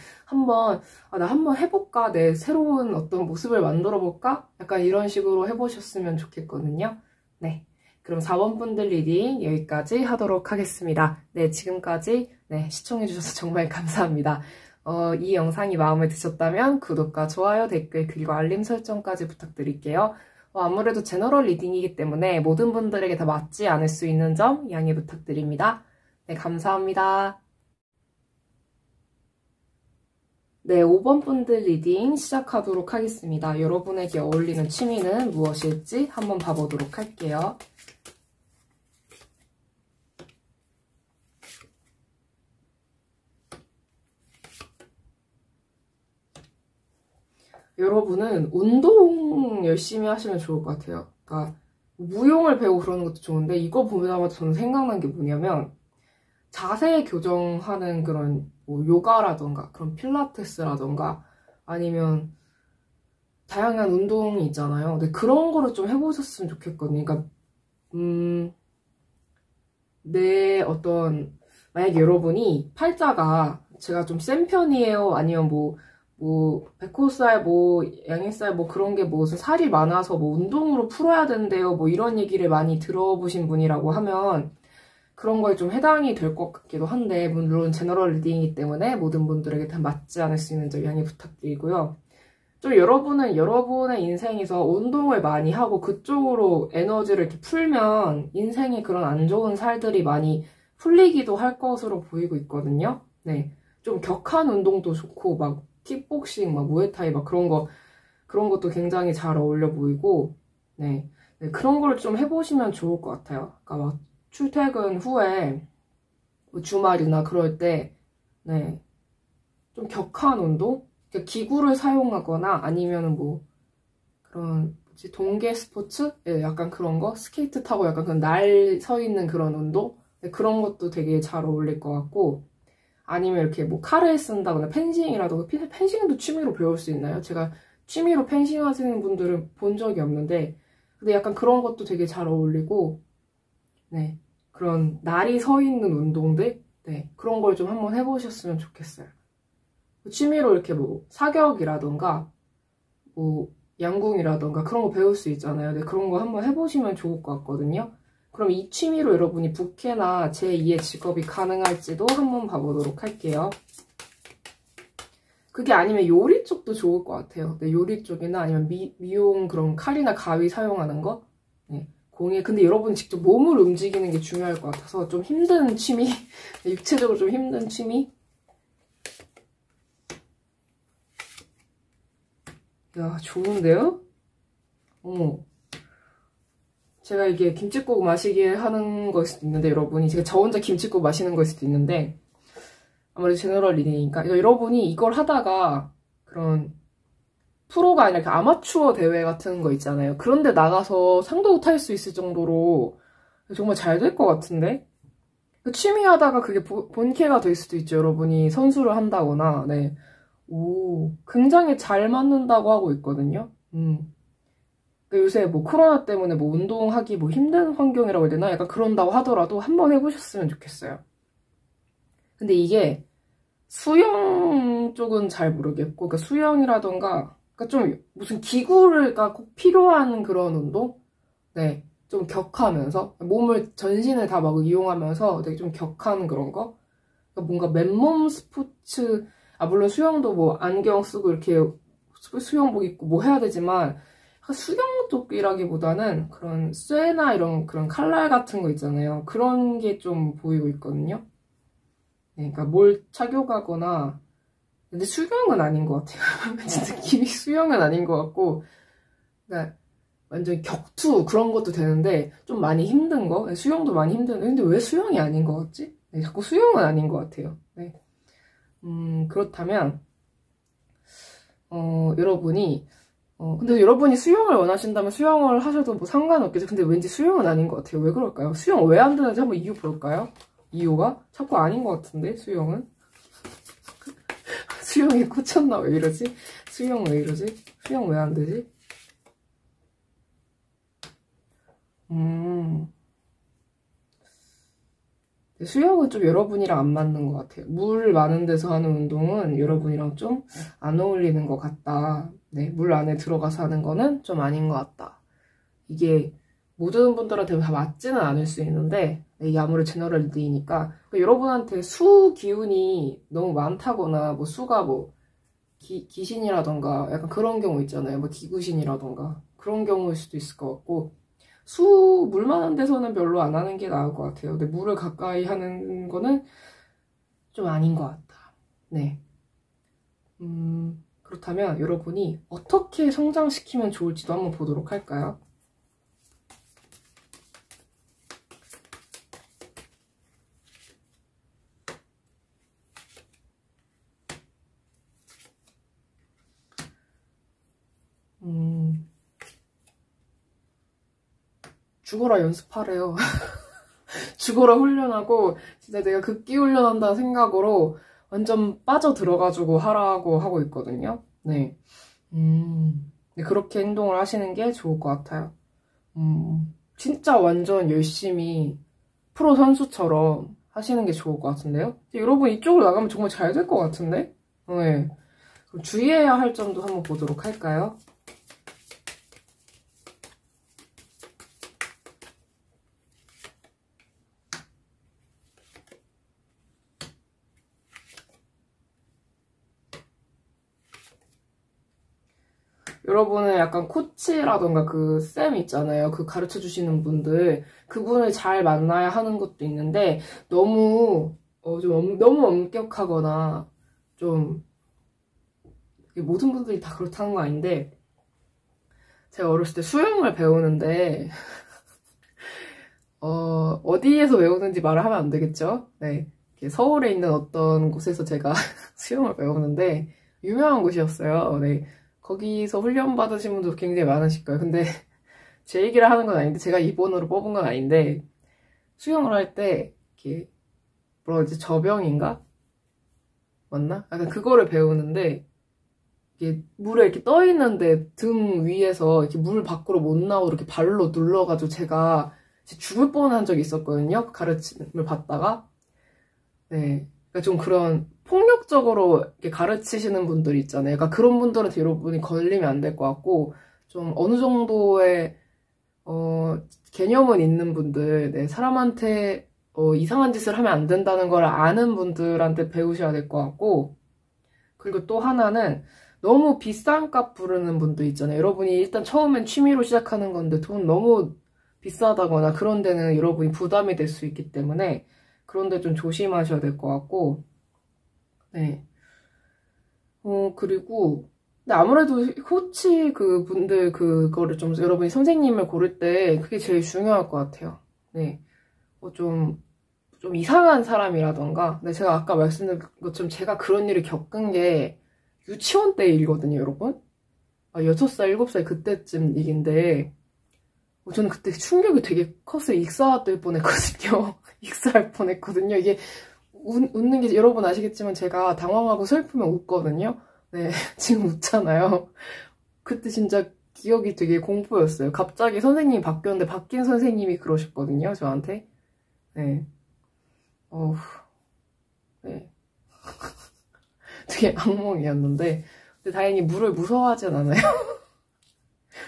나 한번 해볼까? 내 새로운 어떤 모습을 만들어볼까? 약간 이런 식으로 해보셨으면 좋겠거든요. 네, 그럼 4번 분들 리딩 여기까지 하도록 하겠습니다. 네, 지금까지 네, 시청해주셔서 정말 감사합니다. 이 영상이 마음에 드셨다면 구독과 좋아요, 댓글, 그리고 알림 설정까지 부탁드릴게요. 아무래도 제너럴 리딩이기 때문에 모든 분들에게 다 맞지 않을 수 있는 점 양해 부탁드립니다. 네, 감사합니다. 네, 5번 분들 리딩 시작하도록 하겠습니다. 여러분에게 어울리는 취미는 무엇일지 한번 봐보도록 할게요. 여러분은 운동 열심히 하시면 좋을 것 같아요. 그러니까 무용을 배우고 그러는 것도 좋은데 이거 보자마자 저는 생각난 게 뭐냐면 자세 교정하는 그런 뭐 요가라던가 그런 필라테스라던가 아니면 다양한 운동이 있잖아요. 근데 그런 거를 좀 해보셨으면 좋겠거든요. 그러니까 내 어떤 만약에 여러분이 팔자가 제가 좀 센 편이에요. 아니면 백호살, 양희살, 그런 게 무슨 살이 많아서 운동으로 풀어야 된대요. 이런 얘기를 많이 들어보신 분이라고 하면 그런 거에 좀 해당이 될 것 같기도 한데, 물론 제너럴 리딩이기 때문에 모든 분들에게 다 맞지 않을 수 있는 점 양해 부탁드리고요. 좀 여러분은 여러분의 인생에서 운동을 많이 하고 그쪽으로 에너지를 이렇게 풀면 인생에 그런 안 좋은 살들이 많이 풀리기도 할 것으로 보이고 있거든요. 네. 좀 격한 운동도 좋고, 막, 킥복싱, 막, 무에타이, 막 그런 것도 굉장히 잘 어울려 보이고, 네. 네, 그런 걸 좀 해보시면 좋을 것 같아요. 그러니까 막, 출퇴근 후에, 뭐 주말이나 그럴 때, 네. 좀 격한 운동? 그러니까 기구를 사용하거나 아니면은 뭐, 그런, 뭐지, 동계 스포츠? 예, 약간 그런 거? 스케이트 타고 약간 그 날 서 있는 그런 운동? 네, 그런 것도 되게 잘 어울릴 것 같고, 아니면 이렇게 뭐 칼을 쓴다거나 펜싱이라든가, 펜싱도 취미로 배울 수 있나요? 제가 취미로 펜싱 하시는 분들은 본 적이 없는데, 근데 약간 그런 것도 되게 잘 어울리고, 네. 그런 날이 서 있는 운동들? 네. 그런 걸 좀 한번 해보셨으면 좋겠어요. 취미로 이렇게 뭐 사격이라던가, 뭐 양궁이라던가 그런 거 배울 수 있잖아요. 근데 그런 거 한번 해보시면 좋을 것 같거든요. 그럼 이 취미로 여러분이 부캐나 제2의 직업이 가능할지도 한번 봐보도록 할게요. 그게 아니면 요리 쪽도 좋을 것 같아요. 네, 요리 쪽이나 아니면 미용 그런 칼이나 가위 사용하는 거. 네, 공예. 근데 여러분 직접 몸을 움직이는 게 중요할 것 같아서 좀 힘든 취미, 육체적으로 좀 힘든 취미. 야, 좋은데요? 어머. 제가 이게 김칫국 마시게 하는 걸 수도 있는데, 여러분이. 제가 저 혼자 김칫국 마시는 걸 수도 있는데, 아무래도 제너럴 리딩이니까. 여러분이 이걸 하다가 그런 프로가 아니라 이렇게 아마추어 대회 같은 거 있잖아요. 그런데 나가서 상도 탈 수 있을 정도로 정말 잘 될 것 같은데? 취미 하다가 그게 본캐가 될 수도 있죠. 여러분이 선수를 한다거나, 네. 오, 굉장히 잘 맞는다고 하고 있거든요. 요새 뭐 코로나 때문에 뭐 운동하기 뭐 힘든 환경이라고 해야 되나? 약간 그런다고 하더라도 한번 해보셨으면 좋겠어요. 근데 이게 수영 쪽은 잘 모르겠고, 그러니까 수영이라던가, 그러니까 좀 무슨 기구가 꼭 필요한 그런 운동? 네. 좀 격하면서, 몸을, 전신을 다 막 이용하면서 되게 좀 격한 그런 거? 그러니까 뭔가 맨몸 스포츠, 물론 수영도 뭐 안경 쓰고 이렇게 수영복 입고 뭐 해야 되지만, 수영 쪽이라기보다는 그런 쇠나 이런 그런 칼날 같은 거 있잖아요. 그런 게 좀 보이고 있거든요. 네, 그러니까 뭘 착용하거나, 근데 수영은 아닌 것 같아요. 왠지 느낌이 수영은 아닌 것 같고, 그러니까 완전 격투 그런 것도 되는데 좀 많이 힘든 거? 네, 수영도 많이 힘든데 근데 왜 수영이 아닌 것 같지? 네, 자꾸 수영은 아닌 것 같아요. 네. 그렇다면 여러분이 근데 여러분이 수영을 원하신다면 수영을 하셔도 뭐 상관없겠죠. 근데 왠지 수영은 아닌 것 같아요. 왜 그럴까요? 수영 왜 안 되는지 한번 이유 볼까요? 이유가? 자꾸 아닌 것 같은데 수영은? 수영에 꽂혔나? 왜 이러지? 수영 왜 이러지? 수영 왜 안 되지? 수영은 좀 여러분이랑 안 맞는 것 같아요. 물 많은 데서 하는 운동은 여러분이랑 좀 안 어울리는 것 같다. 네, 물 안에 들어가서 하는 거는 좀 아닌 것 같다. 이게 모든 분들한테 다 맞지는 않을 수 있는데 이게 아무래도 제너럴 리딩이니까 여러분한테 수 기운이 너무 많다거나 뭐 수가 뭐 귀신이라던가 약간 그런 경우 있잖아요. 뭐 기구신이라던가 그런 경우일 수도 있을 것 같고 물 많은 데서는 별로 안 하는 게 나을 것 같아요. 근데 물을 가까이 하는 거는 좀 아닌 것 같다. 네. 그렇다면 여러분이 어떻게 성장시키면 좋을지도 한번 보도록 할까요? 죽어라 연습하래요. 죽어라 훈련하고 진짜 내가 극기 훈련한다는 생각으로 완전 빠져들어가지고 하라고 하고 있거든요. 네. 네, 그렇게 행동을 하시는 게 좋을 것 같아요. 진짜 완전 열심히 프로 선수처럼 하시는 게 좋을 것 같은데요? 여러분 이쪽으로 나가면 정말 잘 될 것 같은데? 네. 그럼 주의해야 할 점도 한번 보도록 할까요? 여러분은 약간 코치라던가 그 쌤 있잖아요. 그 가르쳐 주시는 분들, 그분을 잘 만나야 하는 것도 있는데, 너무, 너무 엄격하거나, 좀, 모든 분들이 다 그렇다는 거 아닌데, 제가 어렸을 때 수영을 배우는데, 어디에서 배우는지 말을 하면 안 되겠죠? 네. 서울에 있는 어떤 곳에서 제가 수영을 배우는데, 유명한 곳이었어요. 네. 거기서 훈련 받으신 분도 굉장히 많으실 거예요. 근데 제 얘기를 하는 건 아닌데, 제가 2번으로 뽑은 건 아닌데, 수영을 할 때, 이렇게, 뭐라 그러지, 저병인가? 맞나? 약간 그거를 배우는데, 이게 물에 이렇게 떠 있는데 등 위에서 이렇게 물 밖으로 못 나오고 이렇게 발로 눌러가지고 제가 죽을 뻔한 적이 있었거든요. 가르침을 받다가. 네. 그러니까 좀 그런 폭력적으로 이렇게 가르치시는 분들 있잖아요. 그러니까 그런 분들한테 여러분이 걸리면 안 될 것 같고, 좀 어느 정도의, 개념은 있는 분들, 네. 사람한테, 이상한 짓을 하면 안 된다는 걸 아는 분들한테 배우셔야 될 것 같고, 그리고 또 하나는 너무 비싼 값 부르는 분도 있잖아요. 여러분이 일단 처음엔 취미로 시작하는 건데 돈 너무 비싸다거나 그런 데는 여러분이 부담이 될 수 있기 때문에 그런 데 좀 조심하셔야 될 것 같고, 네. 그리고, 근데 아무래도 코치 그 분들 그거를 좀 여러분이 선생님을 고를 때 그게 제일 중요할 것 같아요. 네. 좀 이상한 사람이라던가, 근데 제가 아까 말씀드린 것처럼 제가 그런 일을 겪은 게 유치원 때 일이거든요, 여러분. 6살, 7살 그때쯤 일인데, 저는 그때 충격이 되게 컸어요. 익사될 뻔했거든요. 익사할 뻔했거든요. 이게 웃는 게 여러분 아시겠지만 제가 당황하고 슬프면 웃거든요. 네, 지금 웃잖아요. 그때 진짜 기억이 되게 공포였어요. 갑자기 선생님이 바뀌었는데 바뀐 선생님이 그러셨거든요, 저한테. 네. 네. 되게 악몽이었는데, 근데 다행히 물을 무서워하진 않아요.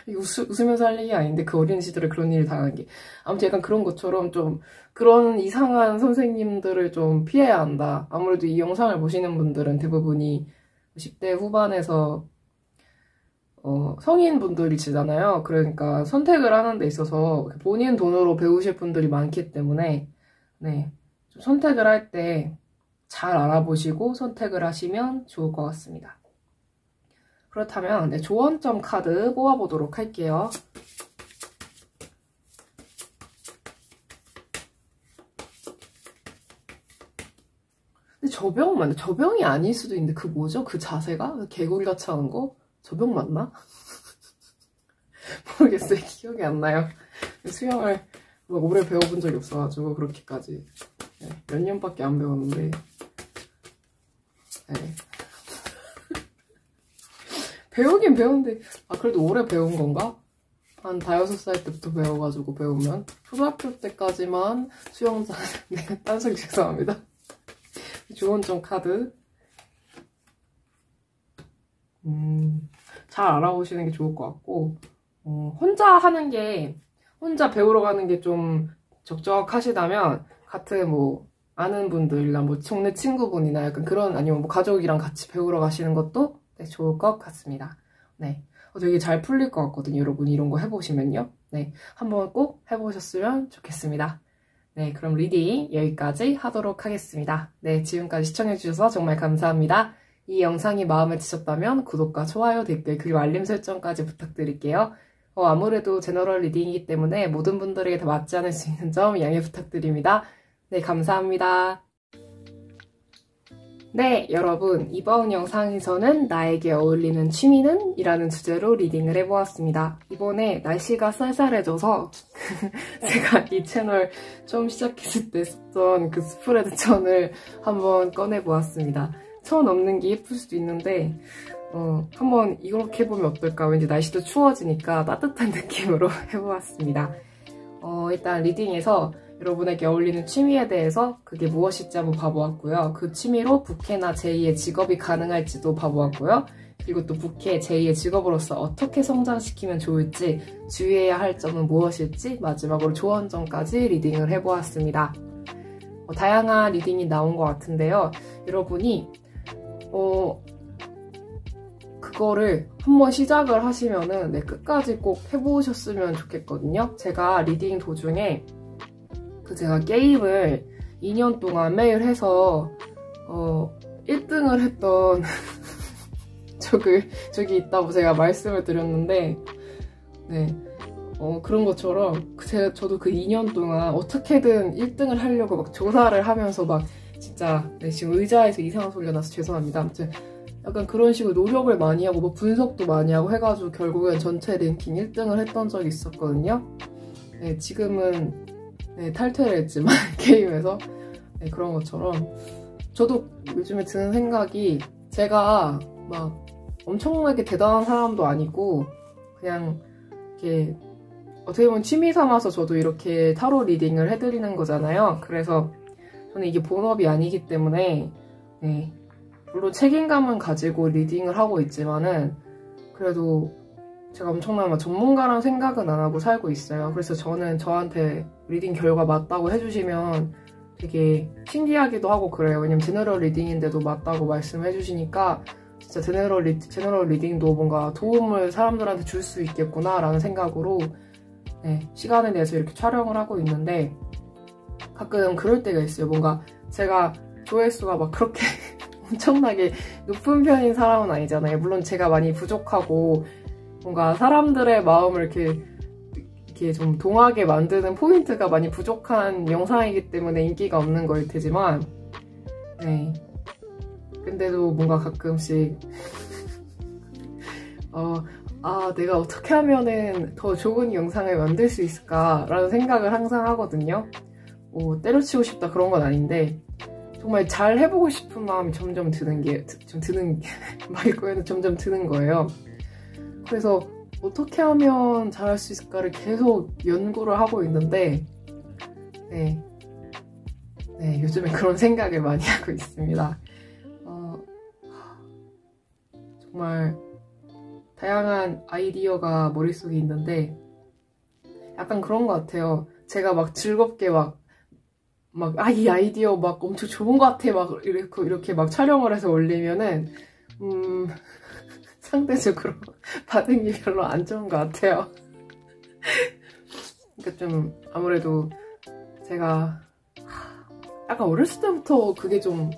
웃으면서 할 얘기 아닌데 그 어린 시절에 그런 일을 당한 게. 아무튼 약간 그런 것처럼 좀 그런 이상한 선생님들을 좀 피해야 한다. 아무래도 이 영상을 보시는 분들은 대부분이 10대 후반에서 성인분들이시잖아요. 그러니까 선택을 하는 데 있어서 본인 돈으로 배우실 분들이 많기 때문에, 네, 좀 선택을 할 때 잘 알아보시고 선택을 하시면 좋을 것 같습니다. 그렇다면 네, 조언점 카드 뽑아보도록 할게요. 근데 저병 맞나? 저병이 아닐 수도 있는데 그 뭐죠? 그 자세가? 개구리같이 하는 거? 저병 맞나? 모르겠어요. 기억이 안 나요. 수영을 막 오래 배워본 적이 없어가지고 그렇게까지 네, 몇 년밖에 안 배웠는데 네. 배우긴 배우는데 그래도 오래 배운 건가? 한 5-6살 때부터 배워가지고 배우면 초등학교 때까지만 수영장 네, 딴소리 죄송합니다. 조언점 카드 잘 알아보시는 게 좋을 것 같고 혼자 배우러 가는 게 좀 적적하시다면 같은 뭐 아는 분들이나 뭐 동네 친구분이나 약간 그런 아니면 뭐 가족이랑 같이 배우러 가시는 것도 네, 좋을 것 같습니다. 네, 되게 잘 풀릴 것 같거든요. 여러분 이런 거 해보시면요. 네, 한번 꼭 해보셨으면 좋겠습니다. 네, 그럼 리딩 여기까지 하도록 하겠습니다. 네, 지금까지 시청해주셔서 정말 감사합니다. 이 영상이 마음에 드셨다면 구독과 좋아요, 댓글, 그리고 알림 설정까지 부탁드릴게요. 아무래도 제너럴 리딩이기 때문에 모든 분들에게 다 맞지 않을 수 있는 점 양해 부탁드립니다. 네, 감사합니다. 네, 여러분, 이번 영상에서는 나에게 어울리는 취미는? 이라는 주제로 리딩을 해보았습니다. 이번에 날씨가 쌀쌀해져서 제가 이 채널 처음 시작했을 때 썼던 그 스프레드 천을 한번 꺼내보았습니다. 천 없는 게 예쁠 수도 있는데 한번 이렇게 해보면 어떨까? 왠지 날씨도 추워지니까 따뜻한 느낌으로 해보았습니다. 일단 리딩에서 여러분에게 어울리는 취미에 대해서 그게 무엇일지 한번 봐보았고요. 그 취미로 부캐나 제2의 직업이 가능할지도 봐보았고요. 그리고 또 부캐 제2의 직업으로서 어떻게 성장시키면 좋을지, 주의해야 할 점은 무엇일지, 마지막으로 조언점까지 리딩을 해보았습니다. 다양한 리딩이 나온 것 같은데요. 여러분이 이거를 한번 시작을 하시면은 네, 끝까지 꼭 해보셨으면 좋겠거든요. 제가 리딩 도중에 제가 게임을 2년 동안 매일 해서 1등을 했던 적이 있다고 제가 말씀을 드렸는데 네, 그런 것처럼 저도 그 2년 동안 어떻게든 1등을 하려고 막 조사를 하면서 막 진짜 네, 지금 의자에서 이상한 소리가 나서 죄송합니다. 아무튼 약간 그런 식으로 노력을 많이 하고 뭐 분석도 많이 하고 해가지고 결국엔 전체 랭킹 1등을 했던 적이 있었거든요. 네, 지금은 네, 탈퇴를 했지만 게임에서 네, 그런 것처럼 저도 요즘에 드는 생각이 제가 막 엄청나게 대단한 사람도 아니고 그냥 이렇게 어떻게 보면 취미 삼아서 저도 이렇게 타로 리딩을 해드리는 거잖아요. 그래서 저는 이게 본업이 아니기 때문에 네, 물론 책임감은 가지고 리딩을 하고 있지만은 그래도 제가 엄청난 전문가라는 생각은 안 하고 살고 있어요. 그래서 저는 저한테 리딩 결과 맞다고 해주시면 되게 신기하기도 하고 그래요. 왜냐면 제너럴 리딩인데도 맞다고 말씀해 주시니까 진짜 제너럴 리딩도 뭔가 도움을 사람들한테 줄 수 있겠구나 라는 생각으로 네, 시간을 내서 이렇게 촬영을 하고 있는데 가끔 그럴 때가 있어요. 뭔가 제가 조회수가 막 그렇게 엄청나게 높은 편인 사람은 아니잖아요. 물론 제가 많이 부족하고 뭔가 사람들의 마음을 이렇게 좀 동하게 만드는 포인트가 많이 부족한 영상이기 때문에 인기가 없는 거일 테지만 네. 근데도 뭔가 가끔씩 내가 어떻게 하면은 더 좋은 영상을 만들 수 있을까라는 생각을 항상 하거든요. 뭐 때려치고 싶다 그런 건 아닌데 정말 잘 해보고 싶은 마음이 점점 말고에는 점점 드는 거예요. 그래서 어떻게 하면 잘할 수 있을까를 계속 연구를 하고 있는데 네, 요즘에 그런 생각을 많이 하고 있습니다. 정말 다양한 아이디어가 머릿속에 있는데 약간 그런 것 같아요. 제가 막 즐겁게 이 아이디어 막 엄청 좋은 것 같아 막 이렇게 막 촬영을 해서 올리면은 상대적으로 반응이 별로 안 좋은 것 같아요. 그러니까 좀 아무래도 제가 약간 어렸을 때부터 그게 좀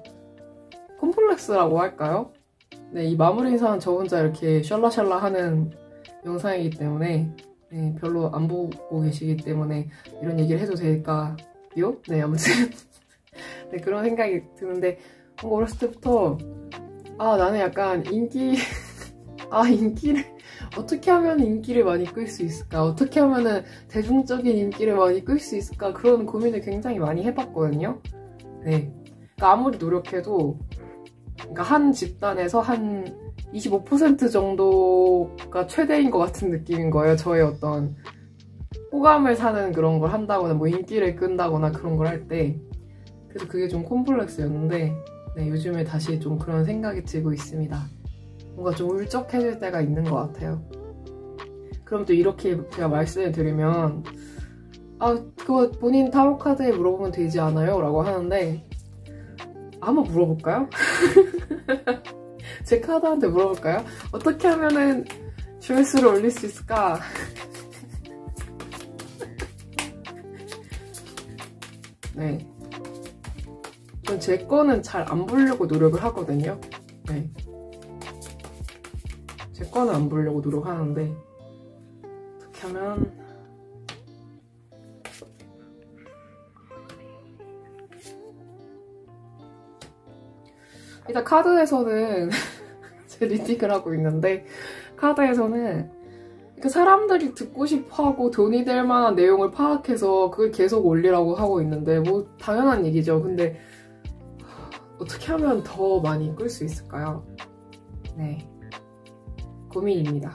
콤플렉스라고 할까요? 네, 이 마무리 인사는 저 혼자 이렇게 샬라샬라 하는 영상이기 때문에 네, 별로 안 보고 계시기 때문에 이런 얘기를 해도 될까요? 네, 아무튼 네, 그런 생각이 드는데 뭔가 어렸을 때부터 나는 약간 인기를 어떻게 하면 인기를 많이 끌 수 있을까? 어떻게 하면 대중적인 인기를 많이 끌 수 있을까? 그런 고민을 굉장히 많이 해봤거든요. 네, 그러니까 아무리 노력해도 그러니까 한 집단에서 한 25% 정도가 최대인 것 같은 느낌인 거예요. 저의 어떤 호감을 사는 그런 걸 한다거나 뭐 인기를 끈다거나 그런 걸 할 때 그래서 그게 좀 콤플렉스였는데 네, 요즘에 다시 좀 그런 생각이 들고 있습니다. 뭔가 좀 울적해질 때가 있는 것 같아요. 그럼 또 이렇게 제가 말씀을 드리면 그거 본인 타로 카드에 물어보면 되지 않아요? 라고 하는데 한번 물어볼까요? 제 카드한테 물어볼까요? 어떻게 하면은 조회수를 올릴 수 있을까? 네. 전 제 거는 잘 안 보려고 노력을 하거든요. 네. 제 거는 안 보려고 노력하는데 어떻게 하면 일단 카드에서는 제 리딩을 하고 있는데 카드에서는 그 사람들이 듣고 싶어하고 돈이 될 만한 내용을 파악해서 그걸 계속 올리라고 하고 있는데 뭐 당연한 얘기죠. 근데 어떻게 하면 더 많이 끌 수 있을까요? 네, 고민입니다.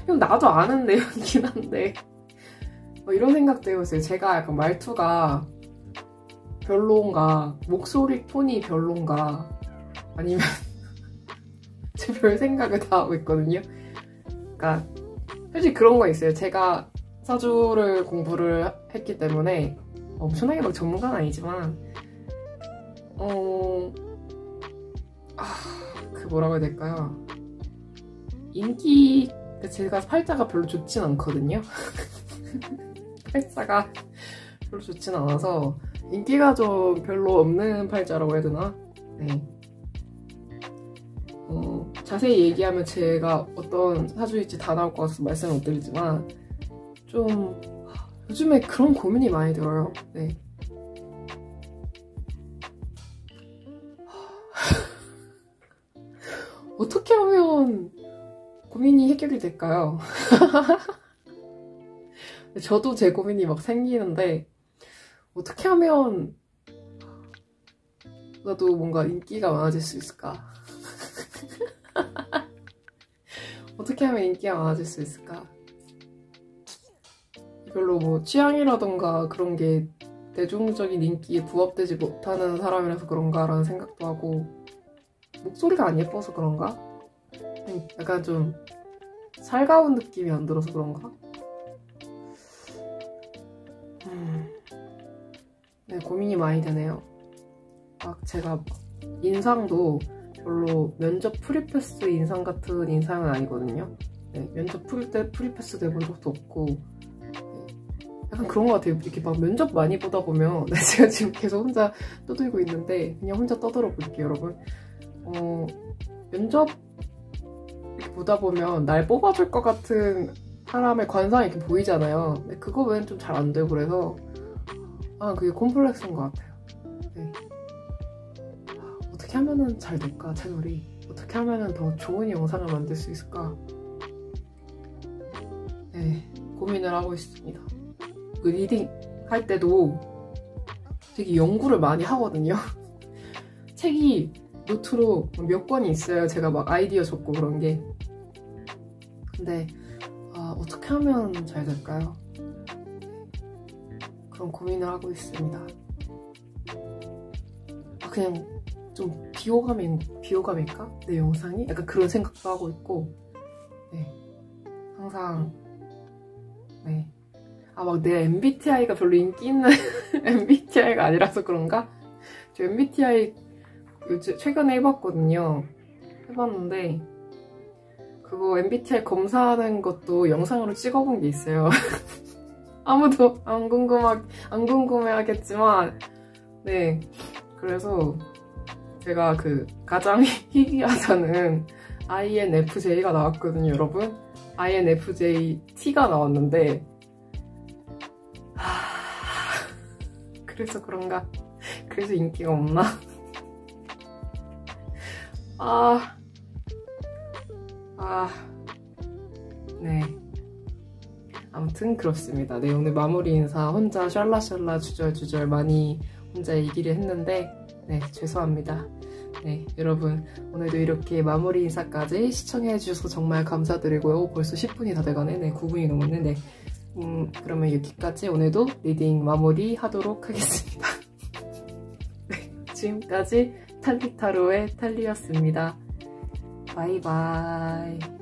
이건 나도 아는 내용이긴 한데 뭐 이런 생각도 해봤어요. 제가 약간 말투가 별론가, 목소리 톤이 별론가, 아니면 제 별 생각을 다 하고 있거든요. 그러니까 솔직히 그런 거 있어요. 제가 사주를 공부를 했기 때문에 엄청나게 막 전문가는 아니지만 그 뭐라고 해야 될까요? 인기, 제가 팔자가 별로 좋진 않거든요. 팔자가 별로 좋진 않아서 인기가 좀 별로 없는 팔자라고 해야 되나? 네. 자세히 얘기하면 제가 어떤 사주일지 다 나올 것 같아서 말씀을 못 드리지만 좀 요즘에 그런 고민이 많이 들어요. 네. 어떻게 하면 고민이 해결이 될까요? 저도 제 고민이 막 생기는데 어떻게 하면 나도 뭔가 인기가 많아질 수 있을까? 어떻게 하면 인기가 많아질 수 있을까? 별로 뭐 취향이라던가 그런 게 대중적인 인기에 부합되지 못하는 사람이라서 그런가라는 생각도 하고 목소리가 안 예뻐서 그런가? 약간 좀 살가운 느낌이 안 들어서 그런가? 네, 고민이 많이 되네요. 막 제가 인상도 별로 면접 프리패스 인상 같은 인상은 아니거든요. 네, 면접 프리패스 돼본 적도 없고 약간 그런 것 같아요. 이렇게 막 면접 많이 보다 보면 제가 지금 계속 혼자 떠들고 있는데 그냥 혼자 떠들어 볼게요, 여러분. 면접 이렇게 보다 보면 날 뽑아줄 것 같은 사람의 관상이 이렇게 보이잖아요. 근데 그거 외엔 좀 잘 안 되고 그래서 그게 콤플렉스인 것 같아요. 네. 어떻게 하면은 잘 될까, 채널이? 어떻게 하면은 더 좋은 영상을 만들 수 있을까? 네, 고민을 하고 있습니다. 그 리딩 할 때도 되게 연구를 많이 하거든요. 책이 노트로 몇 권이 있어요. 제가 막 아이디어 적고 그런 게. 근데 어떻게 하면 잘 될까요? 그런 고민을 하고 있습니다. 그냥 좀 비호감일까? 내 영상이? 약간 그런 생각도 하고 있고, 네. 항상, 네. 막 내 MBTI가 별로 인기 있는 MBTI가 아니라서 그런가? 저 MBTI 최근에 해봤거든요. 해봤는데, 그거 MBTI 검사하는 것도 영상으로 찍어본 게 있어요. 아무도 안 궁금해하겠지만, 네. 그래서 제가 그 가장 희귀하다는 INFJ가 나왔거든요, 여러분. INFJ T가 나왔는데, 그래서 그런가? 그래서 인기가 없나? 네. 아무튼 그렇습니다. 네, 오늘 마무리 인사 혼자 샬라샬라 주절주절 많이 혼자 얘기를 했는데, 네, 죄송합니다. 네, 여러분 오늘도 이렇게 마무리 인사까지 시청해주셔서 정말 감사드리고요. 벌써 10분이 다 돼가네. 네, 9분이 넘었네. 네. 그러면 여기까지 오늘도 리딩 마무리 하도록 하겠습니다. 네, 지금까지 탈리타로의 탈리였습니다. 바이바이.